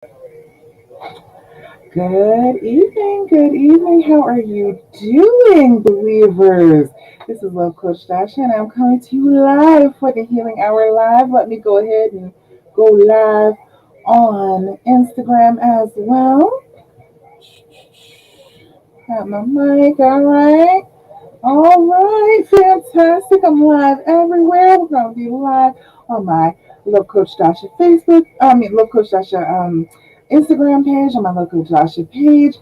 Good evening, good evening. How are you doing, believers? This is Love Coach Dasha, and I'm coming to you live for the Healing Hour Live. Let me go ahead and go live on Instagram as well. Got my mic, all right. All right, fantastic. I'm live everywhere. We're going to be live on my Love Coach Dasha Love Coach Dasha Instagram page, on my Love Coach Dasha page,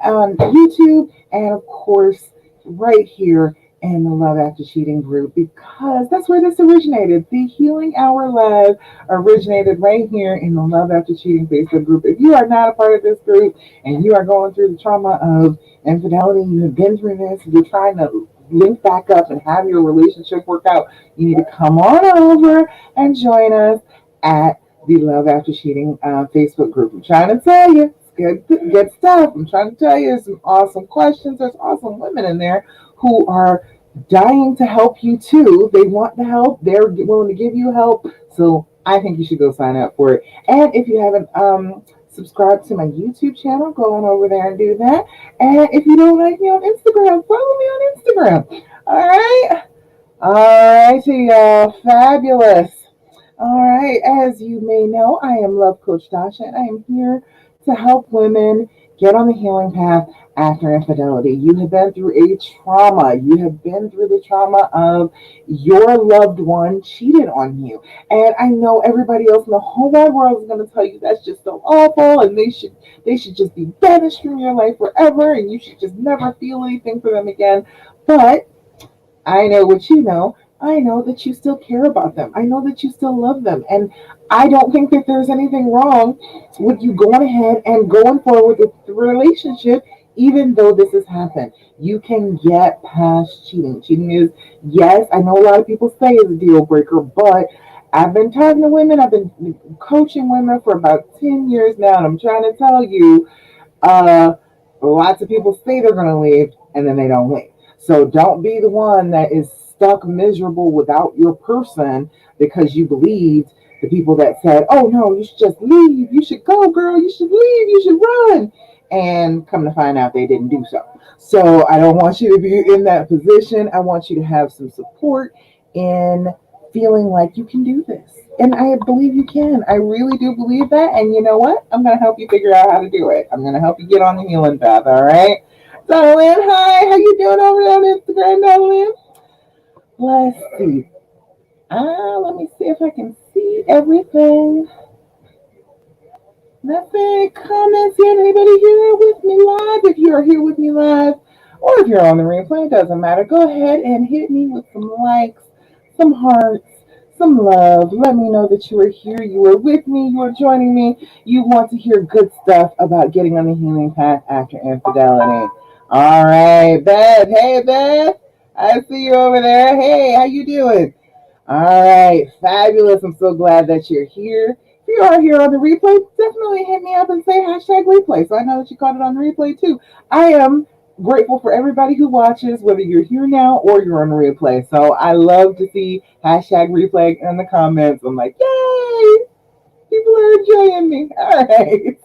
on YouTube, and of course, right here in the Love After Cheating group, because that's where this originated. The Healing Hour Live originated right here in the Love After Cheating Facebook group. If you are not a part of this group and you are going through the trauma of infidelity, you have been through this, you're trying to link back up and have your relationship work out, you need to come on over and join us at the Love After Cheating Facebook group. I'm trying to tell you, it's good stuff. I'm trying to tell you, there's some awesome questions. There's awesome women in there who are dying to help you too. They want the help. They're willing to give you help. So I think you should go sign up for it. And if you haven't subscribe to my YouTube channel, go on over there and do that. And if you don't like me on Instagram, follow me on Instagram. All right. All right, y'all. Fabulous. All right. As you may know, I am Love Coach Dasha, and I am here to help women get on the healing path after infidelity. You have been through a trauma. You have been through the trauma of your loved one cheated on you. And I know everybody else in the whole wide world is going to tell you that's just so awful, and they should just be banished from your life forever, and you should just never feel anything for them again. But I know what you know. I know that you still care about them. I know that you still love them. And I don't think that there's anything wrong with you going ahead and going forward with the relationship, even though this has happened. You can get past cheating. Cheating is, yes, I know a lot of people say it's a deal breaker, but I've been talking to women, I've been coaching women for about 10 years now, and I'm trying to tell you, uh, lots of people say they're going to leave and then they don't leave. So don't be the one that is stuck miserable without your person because you believed the people that said, oh no, you should just leave. You should go, girl. You should leave. You should run. And come to find out they didn't do so. So I don't want you to be in that position. I want you to have some support in feeling like you can do this. And I believe you can. I really do believe that. And you know what? I'm going to help you figure out how to do it. I'm going to help you get on the healing path. All right. Darlene, hi. How you doing over there on Instagram, Darlene? Let's see. Let me see if I can see everything. Nothing. Comments yet? Anybody here with me live? If you are here with me live, or if you're on the replay, it doesn't matter. Go ahead and hit me with some likes, some hearts, some love. Let me know that you are here, you are with me, you are joining me. You want to hear good stuff about getting on the healing path after infidelity. All right, Beth. Hey, Beth. I see you over there. Hey, how you doing? All right, fabulous. I'm so glad that you're here. If you are here on the replay, definitely hit me up and say hashtag replay. So I know that you caught it on the replay too. I am grateful for everybody who watches, whether you're here now or you're on the replay. So I love to see hashtag replay in the comments. I'm like, yay! People are enjoying me. All right.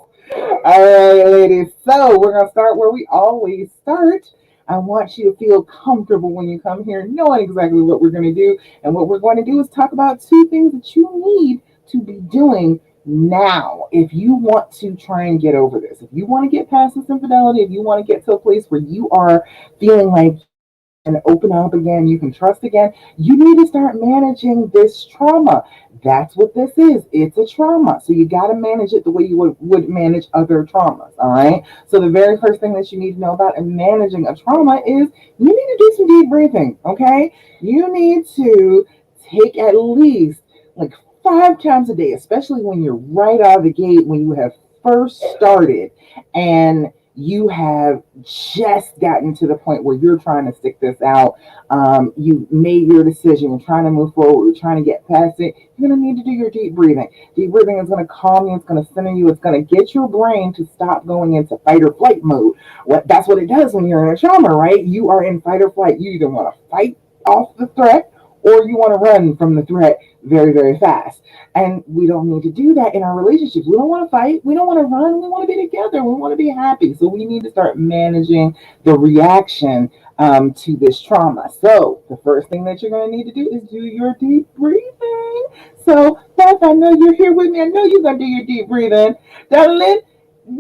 All right, ladies. So we're going to start where we always start. I want you to feel comfortable when you come here, knowing exactly what we're going to do. And what we're going to do is talk about two things that you need to be doing now if you want to try and get over this. If you want to get past this infidelity, if you want to get to a place where you are feeling like and open up again, you can trust again, you need to start managing this trauma. That's what this is. It's a trauma. So you got to manage it the way you would manage other traumas. All right. So the very first thing that you need to know about in managing a trauma is you need to do some deep breathing. Okay. You need to take at least like 5 times a day, especially when you're right out of the gate, when you have first started and you have just gotten to the point where you're trying to stick this out. You made your decision. You're trying to move forward. You're trying to get past it. You're going to need to do your deep breathing. Deep breathing is going to calm you. It's going to center you. It's going to get your brain to stop going into fight or flight mode. That's what it does when you're in a trauma, right? You are in fight or flight. You either want to fight off the threat or you want to run from the threat very, very fast. And we don't need to do that in our relationships. We don't want to fight. We don't want to run. We want to be together. We want to be happy. So we need to start managing the reaction to this trauma. So the first thing that you're going to need to do is do your deep breathing. So Beth, I know you're here with me. I know you're going to do your deep breathing. Darling,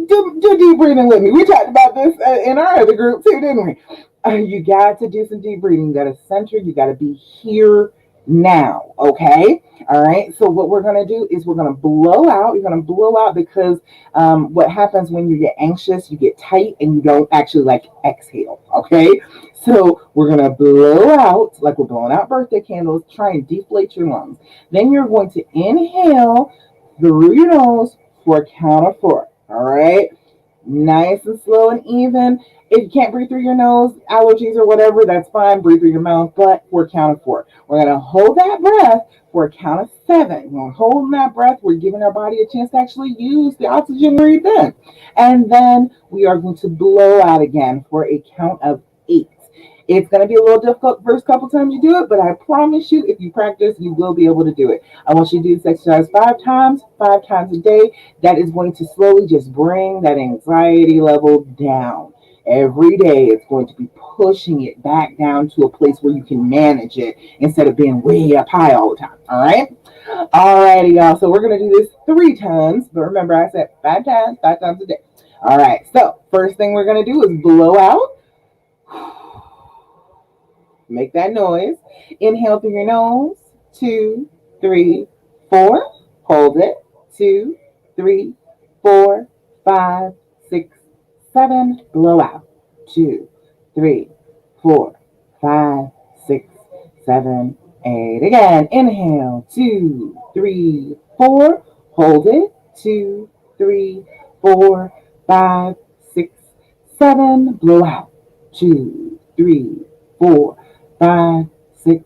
do deep breathing with me. We talked about this in our other group too, didn't we? You got to do some deep breathing. You got to center. You got to be here now. Okay. All right. So what we're going to do is we're going to blow out. You're going to blow out because what happens when you get anxious, you get tight and you don't actually like exhale. Okay. So we're going to blow out like we're blowing out birthday candles. Try and deflate your lungs. Then you're going to inhale through your nose for a count of 4. All right. Nice and slow and even. If you can't breathe through your nose, allergies or whatever, that's fine. Breathe through your mouth, but for a count of 4. We're going to hold that breath for a count of 7. We're holding that breath. We're giving our body a chance to actually use the oxygen breathed in. And then we are going to blow out again for a count of 8. It's going to be a little difficult the first couple times you do it, but I promise you, if you practice, you will be able to do it. I want you to do this exercise 5 times a day. That is going to slowly just bring that anxiety level down. Every day, it's going to be pushing it back down to a place where you can manage it instead of being way up high all the time. All right? All righty, y'all. So we're going to do this 3 times. But remember, I said 5 times a day. All right. So first thing we're going to do is blow out. Make that noise. Inhale through your nose. 2, 3, 4. Hold it. 2, 3, 4, 5, 6, 7. Blow out. 2, 3, 4, 5, 6, 7, 8. Again. Inhale. 2, 3, 4. Hold it. 2, 3, 4, 5, 6, 7. Blow out. 2, 3, 4, 5, 6,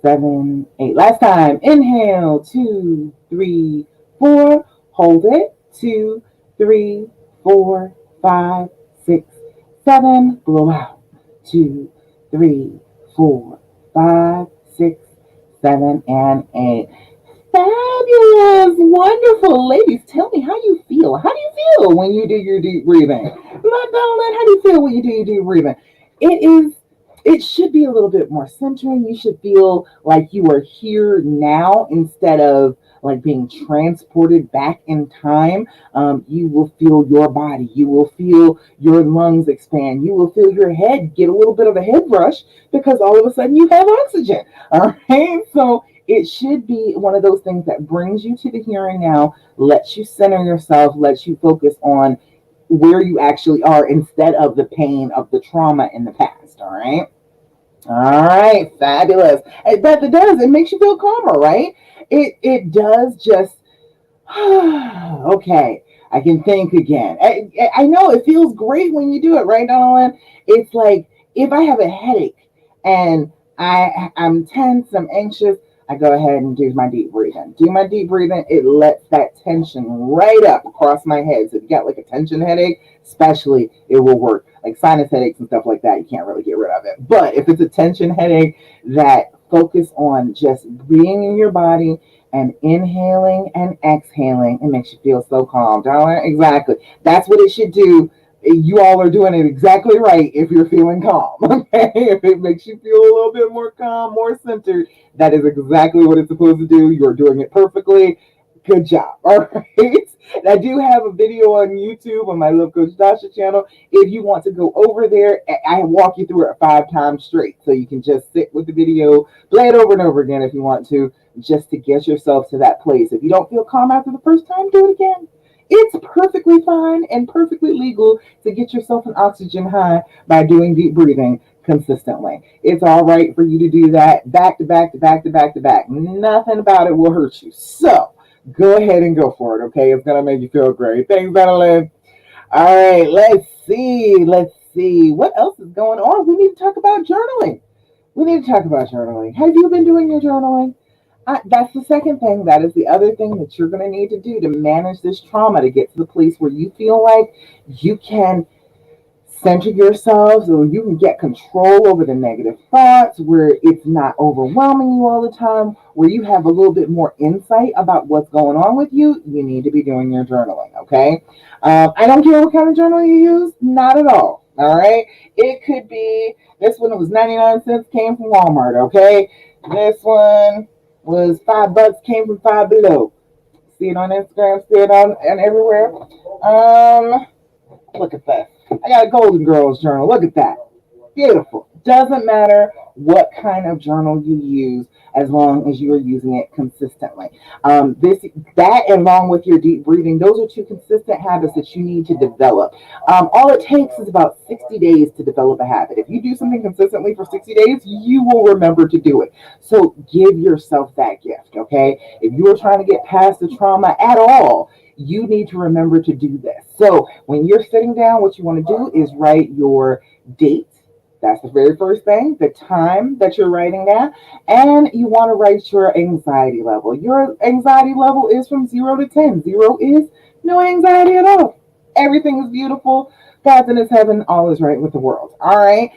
7, 8. Last time. Inhale. 2, 3, 4. Hold it. 2, 3, 4, 5, 6, 7. Blow out. 2, 3, 4, 5, 6, 7, and 8. Fabulous. Wonderful. Ladies, tell me how you feel. How do you feel when you do your deep breathing? Darling, how do you feel when you do your deep breathing? It should be a little bit more centering. You should feel like you are here now instead of like being transported back in time. You will feel your body. You will feel your lungs expand. You will feel your head get a little bit of a head rush because all of a sudden you have oxygen. All right. So it should be one of those things that brings you to the here and now, lets you center yourself, lets you focus on where you actually are instead of the pain of the trauma in the past. All right. All right. Fabulous. But it does. It makes you feel calmer, right? It does just okay. I can think again. I know it feels great when you do it, right, Dawn? It's like if I have a headache and I'm tense, I'm anxious, I go ahead and do my deep breathing. Do my deep breathing, it lets that tension right up across my head. So if you got like a tension headache, especially, it will work. Like sinus headaches and stuff like that, you can't really get rid of it. But if it's a tension headache, that focus on just being in your body and inhaling and exhaling, it makes you feel so calm, darling. Exactly. That's what it should do. You all are doing it exactly right if you're feeling calm. Okay. If it makes you feel a little bit more calm, more centered, that is exactly what it's supposed to do. You're doing it perfectly. Good job. All right. I do have a video on YouTube on my Love Coach Dasha channel. If you want to go over there, I walk you through it 5 times straight. So you can just sit with the video, play it over and over again if you want to, just to get yourself to that place. If you don't feel calm after the first time, do it again. It's perfectly fine and perfectly legal to get yourself an oxygen high by doing deep breathing consistently. It's all right for you to do that back to back to back to back to back. Nothing about it will hurt you. So go ahead and go for it, okay? It's going to make you feel great. Thanks, Madeline. All right, let's see. Let's see. What else is going on? We need to talk about journaling. We need to talk about journaling. Have you been doing your journaling? That's the second thing. That is the other thing that you're going to need to do to manage this trauma, to get to the place where you feel like you can center yourself so you can get control over the negative thoughts, where it's not overwhelming you all the time, where you have a little bit more insight about what's going on with you, you need to be doing your journaling, okay? I don't care what kind of journal you use, not at all right? It could be, this one was 99 cents, came from Walmart, okay? This one was $5, came from Five Below. See it on Instagram, see it on and everywhere. Look at that. I got a Golden Girls journal. Look at that. Beautiful. Doesn't matter what kind of journal you use, as long as you are using it consistently. That along with your deep breathing, those are two consistent habits that you need to develop. All it takes is about 60 days to develop a habit. If you do something consistently for 60 days, you will remember to do it. So give yourself that gift, okay? If you are trying to get past the trauma at all, you need to remember to do this. So when you're sitting down, what you want to do is write your date. That's the very first thing, the time that you're writing that. And you want to write your anxiety level. Your anxiety level is from 0 to 10. 0 is no anxiety at all. Everything is beautiful. God's in his heaven. All is right with the world. All right.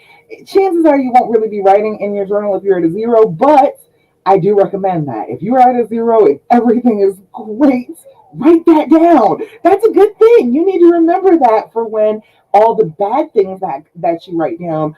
Chances are you won't really be writing in your journal if you're at a 0, but I do recommend that. If you're at a 0 and everything is great, write that down. That's a good thing. You need to remember that for when all the bad things that you write down,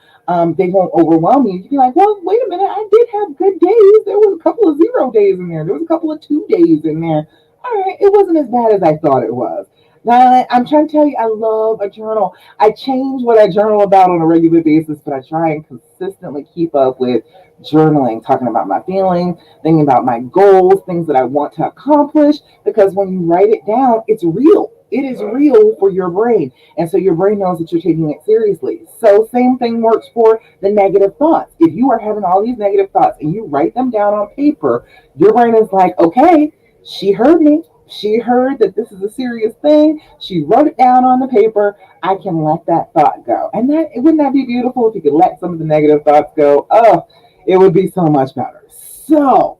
they won't overwhelm you. You'd be like, well, wait a minute, I did have good days. There was a couple of 0 days in there. There was a couple of 2 days in there. All right, it wasn't as bad as I thought it was. Now, I'm trying to tell you, I love a journal. I change what I journal about on a regular basis, but I try and consistently keep up with journaling, talking about my feelings, thinking about my goals, things that I want to accomplish, because when you write it down, it's real. It is real for your brain. And so your brain knows that you're taking it seriously. So same thing works for the negative thoughts. If you are having all these negative thoughts and you write them down on paper, your brain is like, okay, she heard me. She heard that this is a serious thing. She wrote it down on the paper. I can let that thought go. And that, wouldn't that be beautiful if you could let some of the negative thoughts go? Oh, it would be so much better. So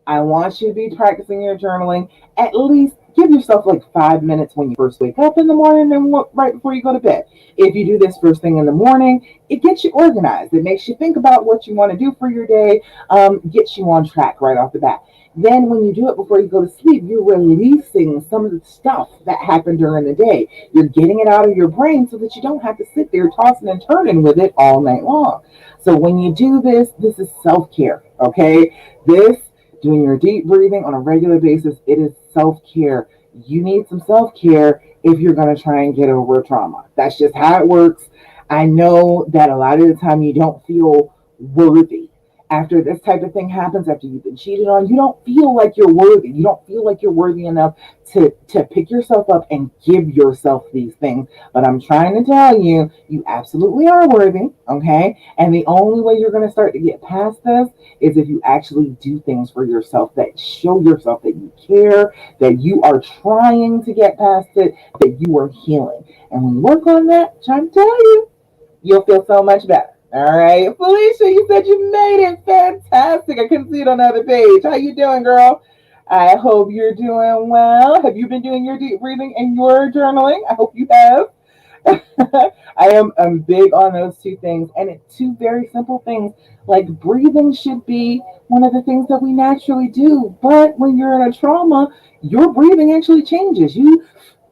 I want you to be practicing your journaling. At least give yourself like 5 minutes when you first wake up in the morning and right before you go to bed. If you do this first thing in the morning, it gets you organized. It makes you think about what you want to do for your day, gets you on track right off the bat. Then when you do it before you go to sleep, you're releasing some of the stuff that happened during the day. You're getting it out of your brain so that you don't have to sit there tossing and turning with it all night long. So when you do this, this is self-care, okay? This, doing your deep breathing on a regular basis, it is self-care. You need some self-care if you're going to try and get over trauma. That's just how it works. I know that a lot of the time you don't feel worthy. After this type of thing happens, after you've been cheated on, you don't feel like you're worthy. You don't feel like you're worthy enough to pick yourself up and give yourself these things. But I'm trying to tell you, you absolutely are worthy, okay? And the only way you're going to start to get past this is if you actually do things for yourself that show yourself that you care, that you are trying to get past it, that you are healing. And when you work on that, I'm trying to tell you, you'll feel so much better. All right, Felicia, you said you made it. Fantastic. I couldn't see it on the other page. How you doing, girl? I hope you're doing well. Have you been doing your deep breathing and your journaling? I hope you have. I'm big on those two things, and it's two very simple things. Like breathing should be one of the things that we naturally do, but when you're in a trauma, your breathing actually changes. You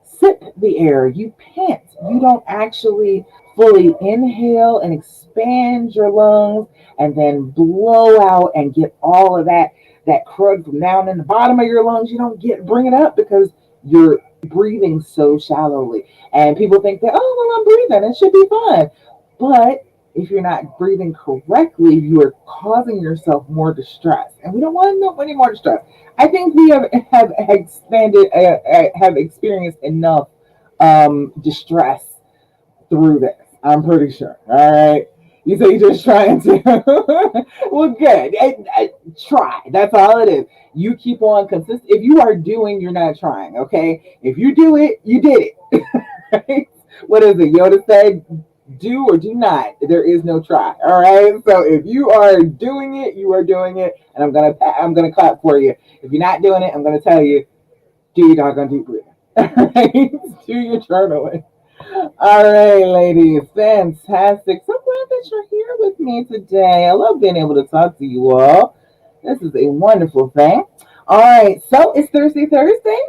sip the air, you pant, you don't actually fully inhale and expand your lungs and then blow out and get all of that crud from down in the bottom of your lungs. You don't bring it up because you're breathing so shallowly. And people think that, oh, well, I'm breathing, it should be fine. But if you're not breathing correctly, you are causing yourself more distress. And we don't want any more distress. I think we have experienced enough distress through this. I'm pretty sure. All right. You say you're just trying to. Well, good. Try. That's all it is. You keep on consistent. If you are doing, you're not trying. Okay. If you do it, you did it. Right? What is it? Yoda said, do or do not. There is no try. All right. So if you are doing it, you are doing it, and I'm gonna clap for you. If you're not doing it, I'm gonna tell you, do your doggone deep breathing. All right. Do your journaling. All right, ladies. Fantastic. So glad that you're here with me today. I love being able to talk to you all. This is a wonderful thing. All right, so it's Thursday.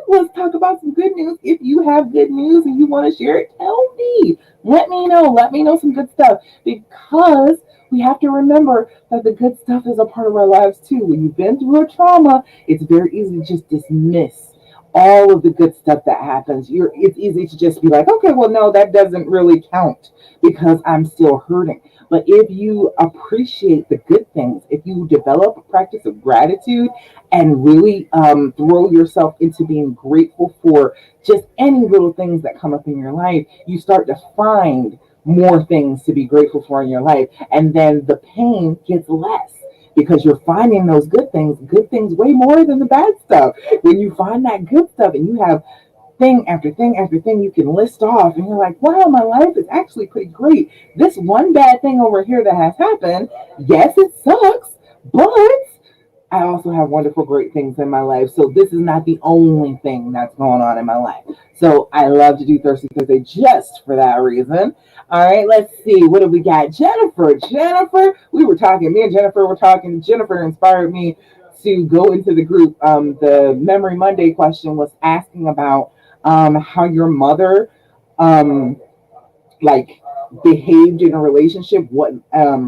Let's talk about some good news. If you have good news and you want to share it, tell me. Let me know. Let me know some good stuff because we have to remember that the good stuff is a part of our lives too. When you've been through a trauma, it's very easy to just dismiss all of the good stuff that happens. It's easy to just be like, okay, well, no, that doesn't really count because I'm still hurting. But if you appreciate the good things, if you develop a practice of gratitude and really throw yourself into being grateful for just any little things that come up in your life, you start to find more things to be grateful for in your life. And then the pain gets less because you're finding those good things way more than the bad stuff. When you find that good stuff and you have thing after thing after thing you can list off, and you're like, wow, my life is actually pretty great. This one bad thing over here that has happened, yes, it sucks, but I also have wonderful, great things in my life. So this is not the only thing that's going on in my life. So I love to do Thirsty Thursday just for that reason. All right, let's see. What do we got? Jennifer, we were talking. Me and Jennifer were talking. Jennifer inspired me to go into the group. The Memory Monday question was asking about how your mother um, like behaved in a relationship, what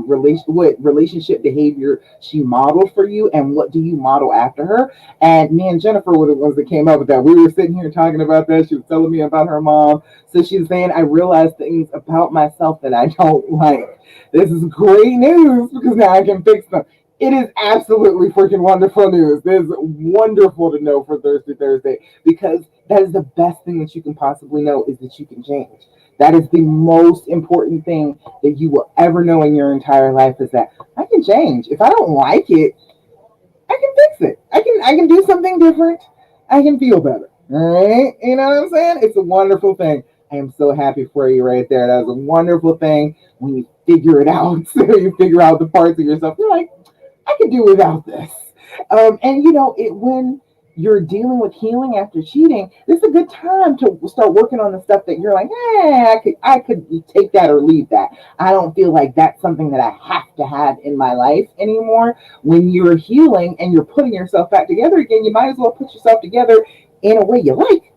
relationship behavior she modeled for you, and what do you model after her. And me and Jennifer were the ones that came up with that. We were sitting here talking about that. She was telling me about her mom. So she's saying, I realized things about myself that I don't like. This is great news because now I can fix them. It is absolutely freaking wonderful news. It is wonderful to know for Thursday because that is the best thing that you can possibly know is that you can change. That is the most important thing that you will ever know in your entire life is that I can change. If I don't like it, I can fix it. I can do something different. I can feel better. All right? You know what I'm saying? It's a wonderful thing. I am so happy for you right there. That is a wonderful thing when you figure it out. So you figure out the parts of yourself. You're like, I could do without this. And when you're dealing with healing after cheating, this is a good time to start working on the stuff that you're like, I could take that or leave that. I don't feel like that's something that I have to have in my life anymore. When you're healing and you're putting yourself back together again, you might as well put yourself together in a way you like.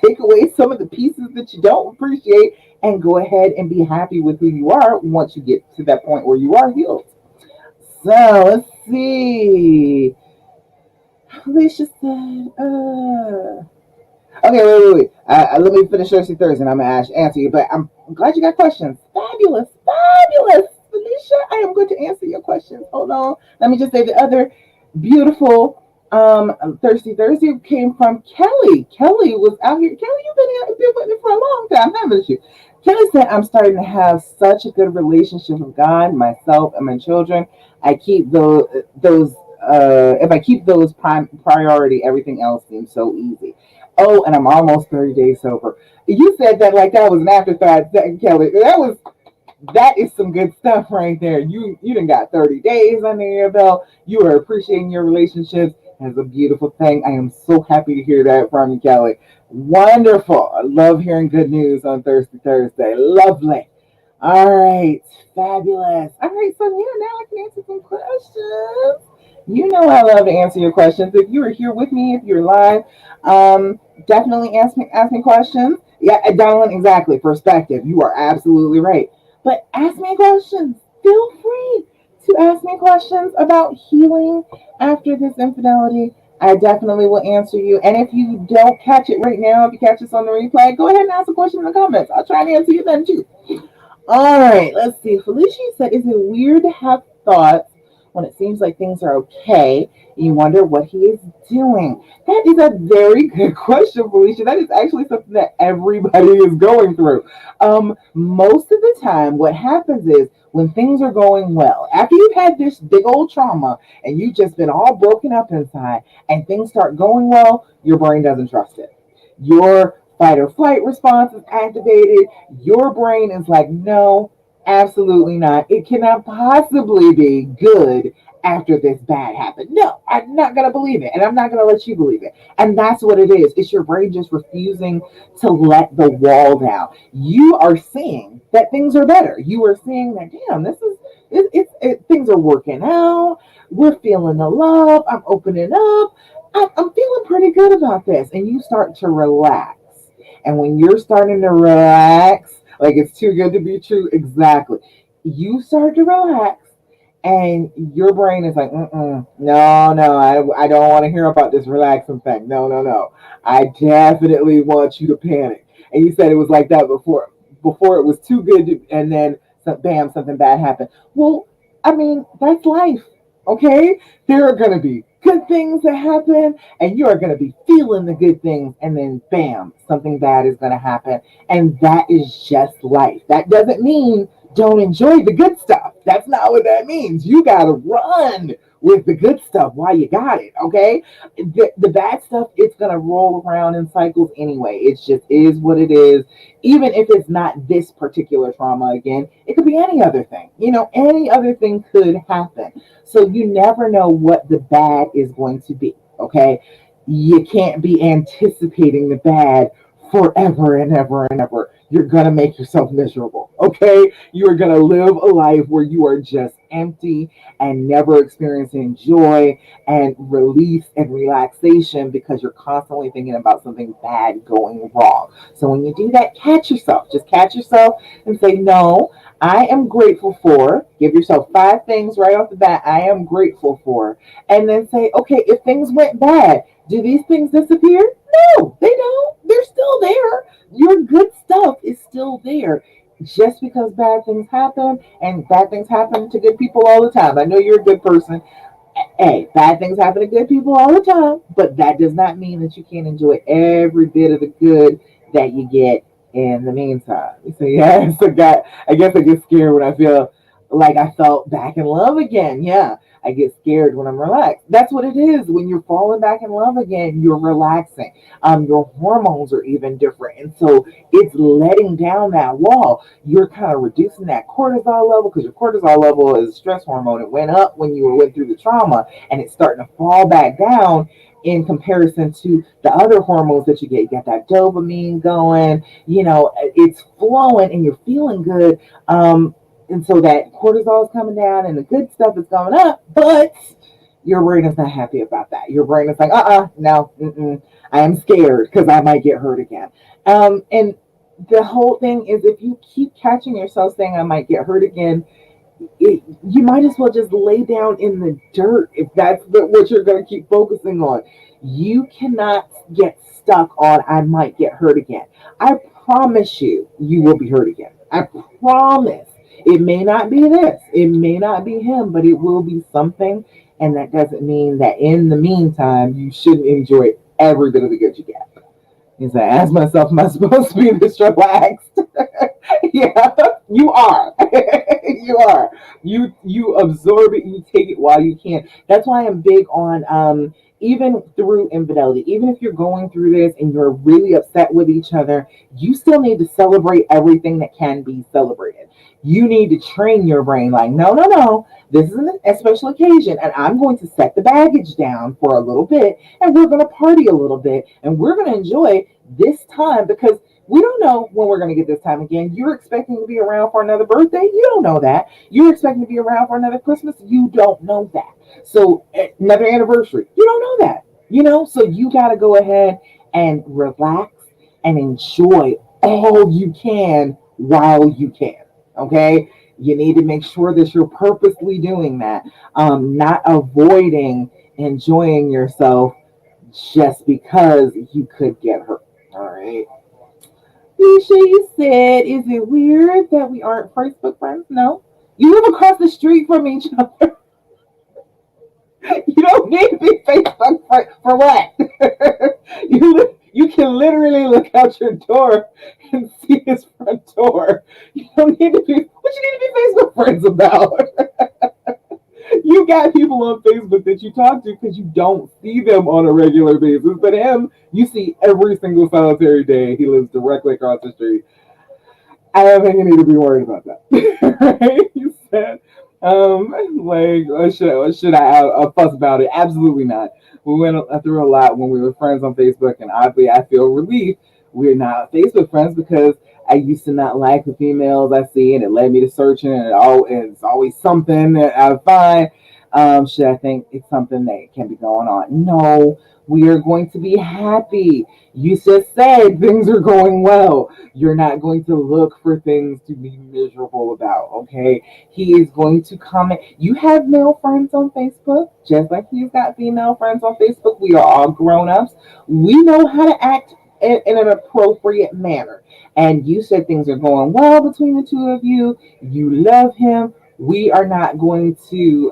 Take away some of the pieces that you don't appreciate and go ahead and be happy with who you are once you get to that point where you are healed. So let's see. Alicia said, okay, wait. Let me finish Thursday Thursday and I'm going to answer you. But I'm glad you got questions. Fabulous. Felicia, I am going to answer your questions. Hold on. Let me just say the other beautiful Thirsty Thursday came from Kelly. Kelly was out here. Kelly, you've been with me for a long time, haven't you? Kelly said, I'm starting to have such a good relationship with God, myself, and my children. I keep those if I keep those priority, everything else seems so easy. Oh, and I'm almost 30 days sober. You said that like that was an afterthought, Kelly. That is some good stuff right there. You done got 30 days under your belt. You are appreciating your relationships. That's a beautiful thing. I am so happy to hear that from you, Kelly. Wonderful. I love hearing good news on Thursday. Lovely. All right. Fabulous. All right. So now I can answer some questions. You know I love to answer your questions. If you are here with me, if you're live, definitely ask me questions. Yeah, Donald, exactly. Perspective. You are absolutely right. But ask me questions. Feel free to ask me questions about healing after this infidelity. I definitely will answer you. And if you don't catch it right now, if you catch this on the replay, go ahead and ask a question in the comments. I'll try to answer you then too. All right, let's see. Felicia said, is it weird to have thoughts when it seems like things are okay? You wonder what he is doing. That is a very good question, Felicia. That is actually something that everybody is going through. Most of the time, what happens is when things are going well, after you've had this big old trauma and you've just been all broken up inside and things start going well, your brain doesn't trust it. Your fight or flight response is activated. Your brain is like, no, Absolutely not. It cannot possibly be good after this bad happened. No, I'm not going to believe it. And I'm not going to let you believe it. And that's what it is. It's your brain just refusing to let the wall down. You are seeing that things are better. You are seeing that, damn, this is, things are working out. We're feeling the love. I'm opening up. I'm feeling pretty good about this. And you start to relax. And when you're starting to relax, like it's too good to be true, exactly. You start to relax, and your brain is like, mm-mm, no, no, I don't want to hear about this relaxing thing. No, no, no. I definitely want you to panic. And you said it was like that before. Before it was too good, and then bam, something bad happened. Well, I mean, that's life. Okay, there are gonna be good things that happen, and you are gonna be feeling the good things, and then bam, something bad is gonna happen, and that is just life. That doesn't mean don't enjoy the good stuff. That's not what that means. You gotta run with the good stuff while you got it. Okay, the bad stuff, it's gonna roll around in cycles anyway. It just is what it is. Even if it's not this particular trauma again, it could be any other thing. Any other thing could happen. So you never know what the bad is going to be. Okay, you can't be anticipating the bad forever and ever and ever. You're going to make yourself miserable. Okay, you are going to live a life where you are just empty and never experiencing joy and release and relaxation because you're constantly thinking about something bad going wrong. So when you do that, catch yourself. Just catch yourself and say, no, I am grateful for. Give yourself 5 things right off the bat I am grateful for. And then say, okay, if things went bad, do these things disappear? No, they don't. They're still there. Your good stuff is still there. Just because bad things happen, and bad things happen to good people all the time. I know you're a good person. Hey, bad things happen to good people all the time, but that does not mean that you can't enjoy every bit of the good that you get in the meantime. So yeah, I guess I get scared when I feel like I felt back in love again. Yeah, I get scared when I'm relaxed. That's what it is. When you're falling back in love again, you're relaxing. Your hormones are even different, and so it's letting down that wall. You're kind of reducing that cortisol level because your cortisol level is a stress hormone. It went up when you went through the trauma, and it's starting to fall back down in comparison to the other hormones that you get. You got that dopamine going, it's flowing and you're feeling good. And so that cortisol is coming down and the good stuff is going up, but your brain is not happy about that. Your brain is like, no, I am scared because I might get hurt again. And the whole thing is if you keep catching yourself saying, I might get hurt again, you might as well just lay down in the dirt if that's what you're going to keep focusing on. You cannot get stuck on, I might get hurt again. I promise you, you will be hurt again. I promise. It may not be this, it may not be him, but it will be something. And that doesn't mean that in the meantime, you shouldn't enjoy every bit of the good you get. Because I ask myself, am I supposed to be this relaxed? Yeah, you are. You are. You absorb it, you take it while you can. That's why I'm big on even through infidelity, even if you're going through this and you're really upset with each other, you still need to celebrate everything that can be celebrated. You need to train your brain like, no, no, no, this is a special occasion, and I'm going to set the baggage down for a little bit, and we're going to party a little bit, and we're going to enjoy this time because we don't know when we're going to get this time again. You're expecting to be around for another birthday. You don't know that. You're expecting to be around for another Christmas. You don't know that. So another anniversary. You don't know that. So you got to go ahead and relax and enjoy all you can while you can. Okay. You need to make sure that you're purposely doing that, not avoiding enjoying yourself just because you could get hurt. All right. Nisha, you said, is it weird that we aren't Facebook friends? No. You live across the street from each other. You don't need to be Facebook friends. For what? You can literally look out your door and see his front door. You don't need to be, what you need to be Facebook friends about? You got people on Facebook that you talk to because you don't see them on a regular basis. But him, you see every single solitary day. He lives directly across the street. I don't think you need to be worried about that. Right? You said, like, should I fuss about it? Absolutely not. We went through a lot when we were friends on Facebook, and oddly, I feel relief we're not Facebook friends because I used to not like the females I see, and it led me to searching, and it's always something that I find. Should I think it's something that can be going on? No, we are going to be happy. You just said things are going well. You're not going to look for things to be miserable about, okay? He is going to comment. You have male friends on Facebook, just like he's got female friends on Facebook. We are all grown ups. We know how to act in an appropriate manner. And you said things are going well between the two of you. You love him. We are not going to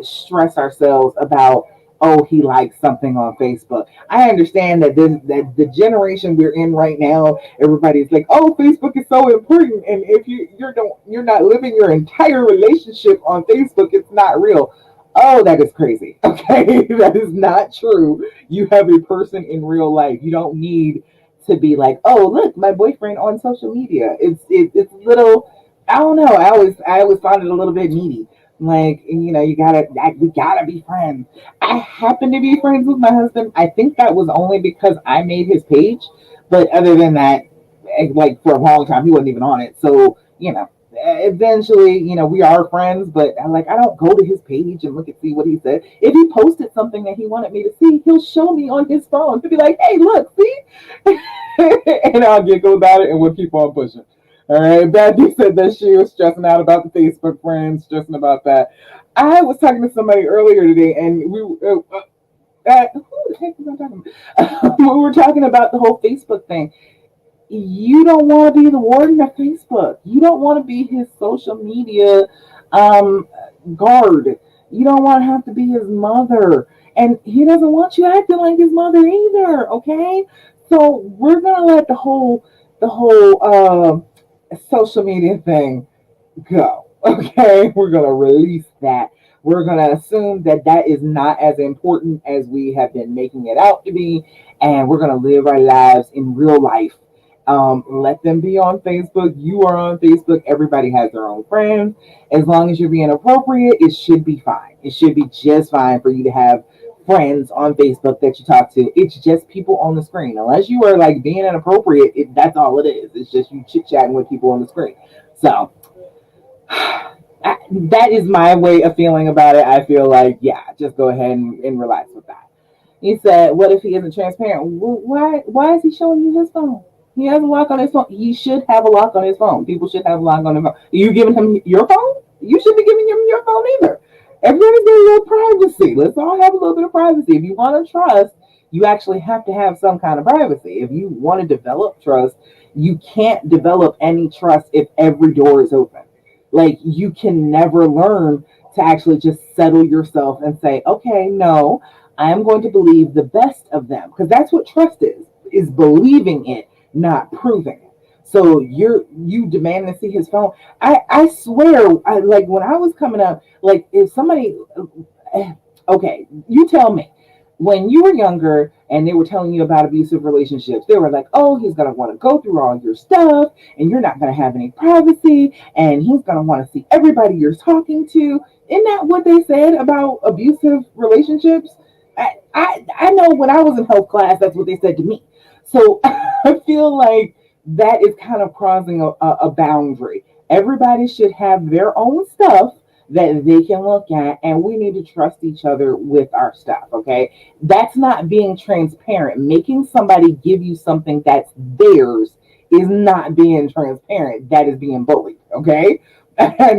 stress ourselves about, oh, he likes something on Facebook. I understand that the generation we're in right now, everybody's like, oh, Facebook is so important, and if you're not living your entire relationship on Facebook, it's not real. Oh, that is crazy. Okay, that is not true. You have a person in real life. You don't need to be like, oh, look, my boyfriend on social media. It's little. I don't know. I always found it a little bit needy. Like, we gotta be friends. I happen to be friends with my husband. I think that was only because I made his page. But other than that, like for a long time, he wasn't even on it. So, eventually, we are friends, but I don't go to his page and look and see what he said. If he posted something that he wanted me to see, he'll show me on his phone to be like, hey, look, see? And I'll giggle about it and we'll keep on pushing. All right, Betty said that she was stressing out about the Facebook friends, stressing about that. I was talking to somebody earlier today, and who the heck was I talking about? We were talking about the whole Facebook thing. You don't want to be the warden of Facebook. You don't want to be his social media um, guard. You don't want to have to be his mother. And he doesn't want you acting like his mother either, okay? So we're gonna let the whole social media thing go. Okay, we're gonna release that. We're gonna assume that that is not as important as we have been making it out to be, and we're gonna live our lives in real life. Let them be on Facebook. You are on Facebook. Everybody has their own friends. As long as you're being appropriate, it should be fine. It should be just fine for you to have friends on Facebook that you talk to. It's just people on the screen. Unless you are like being inappropriate, that's all it is. It's just you chit chatting with people on the screen. So that is my way of feeling about it. I feel like, yeah, just go ahead and relax with that. He said, what if he isn't transparent? Why is he showing you his phone? He has a lock on his phone. He should have a lock on his phone. People should have a lock on their phone. Are you giving him your phone? You shouldn't be giving him your phone either. Everybody's got a little privacy. Let's all have a little bit of privacy. If you want to trust, you actually have to have some kind of privacy. If you want to develop trust, you can't develop any trust if every door is open. Like, you can never learn to actually just settle yourself and say, okay, no, I am going to believe the best of them. Because that's what trust is believing it, not proving it. So you demand to see his phone. I swear, like when I was coming up, like if somebody, okay, you tell me, when you were younger and they were telling you about abusive relationships, they were like, oh, he's going to want to go through all your stuff and you're not going to have any privacy and he's going to want to see everybody you're talking to. Isn't that what they said about abusive relationships? I know when I was in health class, that's what they said to me. So I feel like that is kind of crossing a boundary. Everybody should have their own stuff that they can look at, and we need to trust each other with our stuff, okay? That's not being transparent. Making somebody give you something that's theirs is not being transparent. That is being bullied, okay? I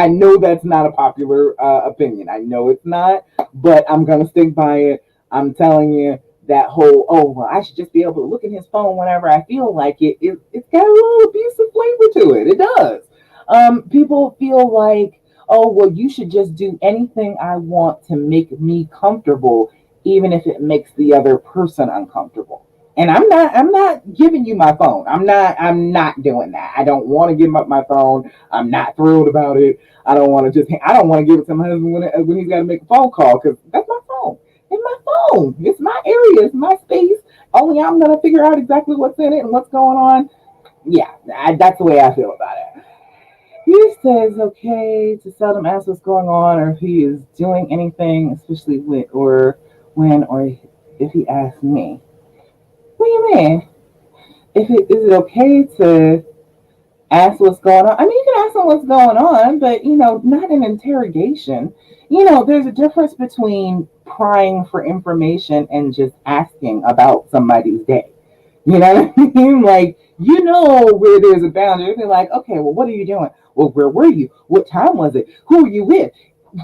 know that's not a popular opinion. I know it's not, but I'm gonna stick by it. I'm telling you that whole, oh well, I should just be able to look at his phone whenever I feel like it. It's got a little abusive flavor to it. It does. People feel like, oh well, you should just do anything I want to make me comfortable, even if it makes the other person uncomfortable. And I'm not giving you my phone. I'm not doing that. I don't want to give up my phone. I'm not thrilled about it. I don't want to give it to my husband when he's got to make a phone call, because that's my phone. It's my phone. It's my area. It's my space. Only I'm gonna figure out exactly what's in it and what's going on. Yeah, That's the way I feel about it. He says, okay, to seldom ask what's going on or if he is doing anything, especially when or if he asks me. What do you mean? Is it okay to ask what's going on? I mean, you can ask them what's going on, but not an interrogation. There's a difference between prying for information and just asking about somebody's day. You know what I mean? Like, where there's a boundary. They're like, okay, well, what are you doing? Well, where were you? What time was it? Who are you with?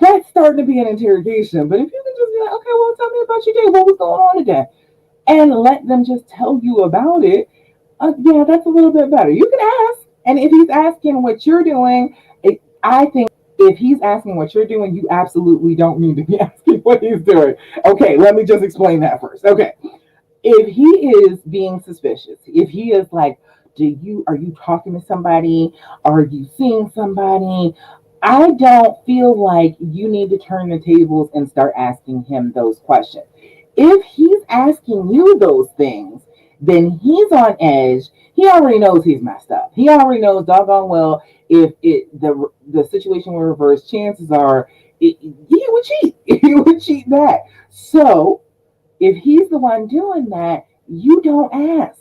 That's starting to be an interrogation. But if you can just be like, okay, well, tell me about your day. What was going on today? And let them just tell you about it, yeah, that's a little bit better. You can ask. And if he's asking what you're doing, I think if he's asking what you're doing, you absolutely don't need to be asking what he's doing. Okay, let me just explain that first. Okay, if he is being suspicious, if he is like, are you talking to somebody? Are you seeing somebody? I don't feel like you need to turn the tables and start asking him those questions. If he's asking you those things, then he's on edge. He already knows he's messed up. He already knows doggone well if the situation were reversed, chances are he would cheat. He would cheat that. So if he's the one doing that, you don't ask.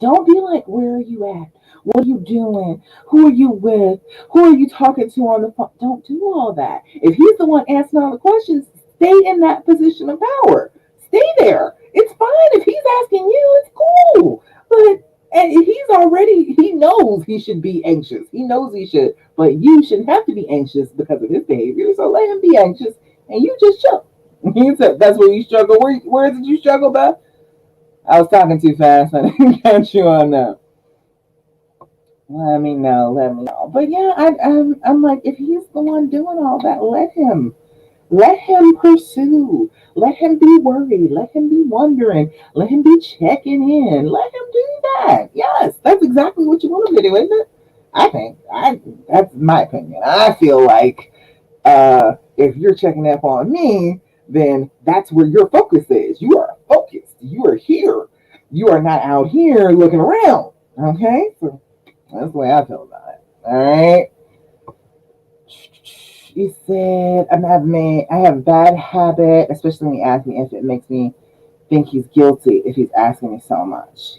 Don't be like, where are you at? What are you doing? Who are you with? Who are you talking to on the phone? Don't do all that. If he's the one asking all the questions, stay in that position of power. Stay there. It's fine if he's asking you. It's cool. But and he knows he should be anxious. He knows he should, but you shouldn't have to be anxious because of his behavior. So let him be anxious, and you just chill. He said that's where you struggle. Where is it you struggle, Beth? I was talking too fast. I didn't catch you on that. Let me know. Let me know. But yeah, I'm like, if he's the one doing all that, let him. Let him pursue. Let him be worried. Let him be wondering. Let him be checking in. Let him do that. Yes, that's exactly what you want him to do, isn't it? I think. That's my opinion. I feel like if you're checking up on me, then that's where your focus is. You are focused. You are here. You are not out here looking around. Okay? So that's the way I feel about it. All right. He said, I have a bad habit, especially when he asks me if it makes me think he's guilty if he's asking me so much.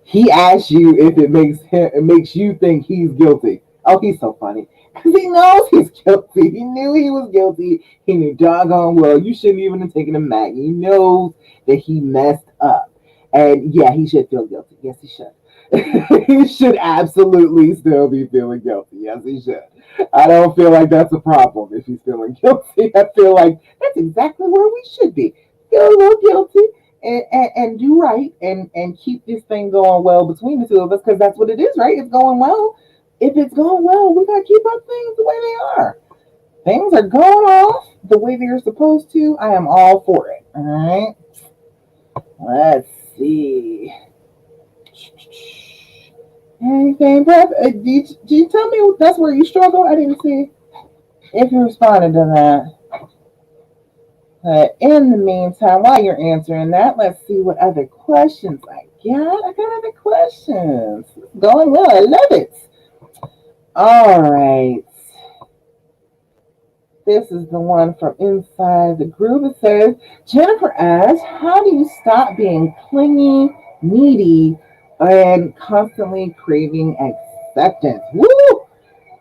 He asks you if it makes you think he's guilty. Oh, he's so funny. Because he knows he's guilty. He knew he was guilty. He knew doggone well you shouldn't even have taken him back. He knows that he messed up. And yeah, he should feel guilty. Yes, he should. He should absolutely still be feeling guilty. Yes, he should. I don't feel like that's a problem if he's feeling guilty. I feel like that's exactly where we should be. Feel a little guilty and do right and keep this thing going well between the two of us because that's what it is, right? It's going well. If it's going well, we gotta keep up things the way they are. Things are going off the way they're supposed to. I am all for it. All right. Let's see. Anything, Brett? Did you tell me that's where you struggle? I didn't see if you responded to that. In the meantime, while you're answering that, let's see what other questions I got. I got other questions. Going well. I love it. All right. This is the one from inside the group. It says, Jennifer asks, how do you stop being clingy, needy, and constantly craving acceptance? Woo!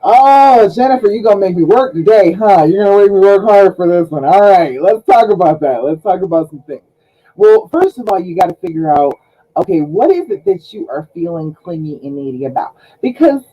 Oh, Jennifer, you're going to make me work today, huh? You're going to make me work hard for this one. All right, let's talk about that. Let's talk about some things. Well, first of all, you got to figure out, okay, what is it that you are feeling clingy and needy about? Because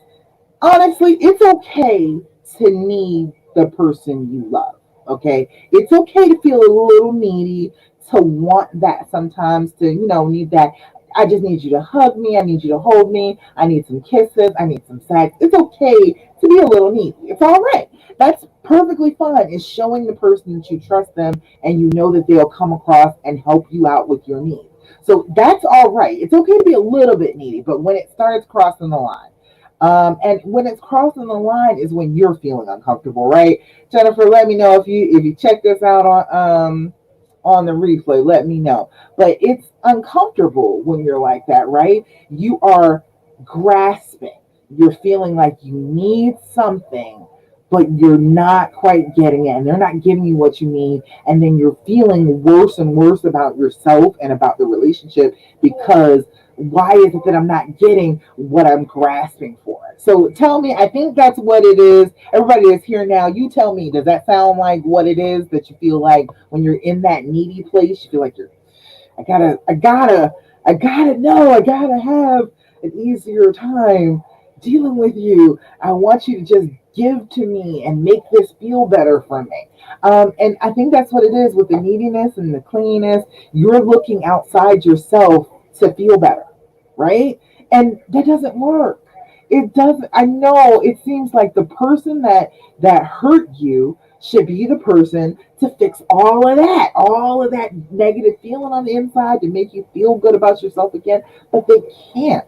honestly, it's okay to need the person you love. Okay, it's okay to feel a little needy, to want that sometimes, to need that. I just need you to hug me. I need you to hold me. I need some kisses. I need some sex. It's okay to be a little needy. It's all right. That's perfectly fine. It's showing the person that you trust them and you know that they'll come across and help you out with your needs. So that's all right. It's okay to be a little bit needy, but when it starts crossing the line, and when it's crossing the line is when you're feeling uncomfortable, right? Jennifer, let me know if you check this out on the replay. Let me know. But it's uncomfortable when you're like that, right? You are grasping. You're feeling like you need something, but you're not quite getting it, and they're not giving you what you need. And then you're feeling worse and worse about yourself and about the relationship because why is it that I'm not getting what I'm grasping for? So tell me, I think that's what it is. Everybody is here now. You tell me, does that sound like what it is that you feel like when you're in that needy place? You feel like you're I gotta have an easier time dealing with you. I want you to just give to me and make this feel better for me. And I think that's what it is with the neediness and the clinginess. You're looking outside yourself to feel better, right? And that doesn't work. It doesn't. I know it seems like the person that hurt you should be the person to fix all of that negative feeling on the inside to make you feel good about yourself again, but they can't.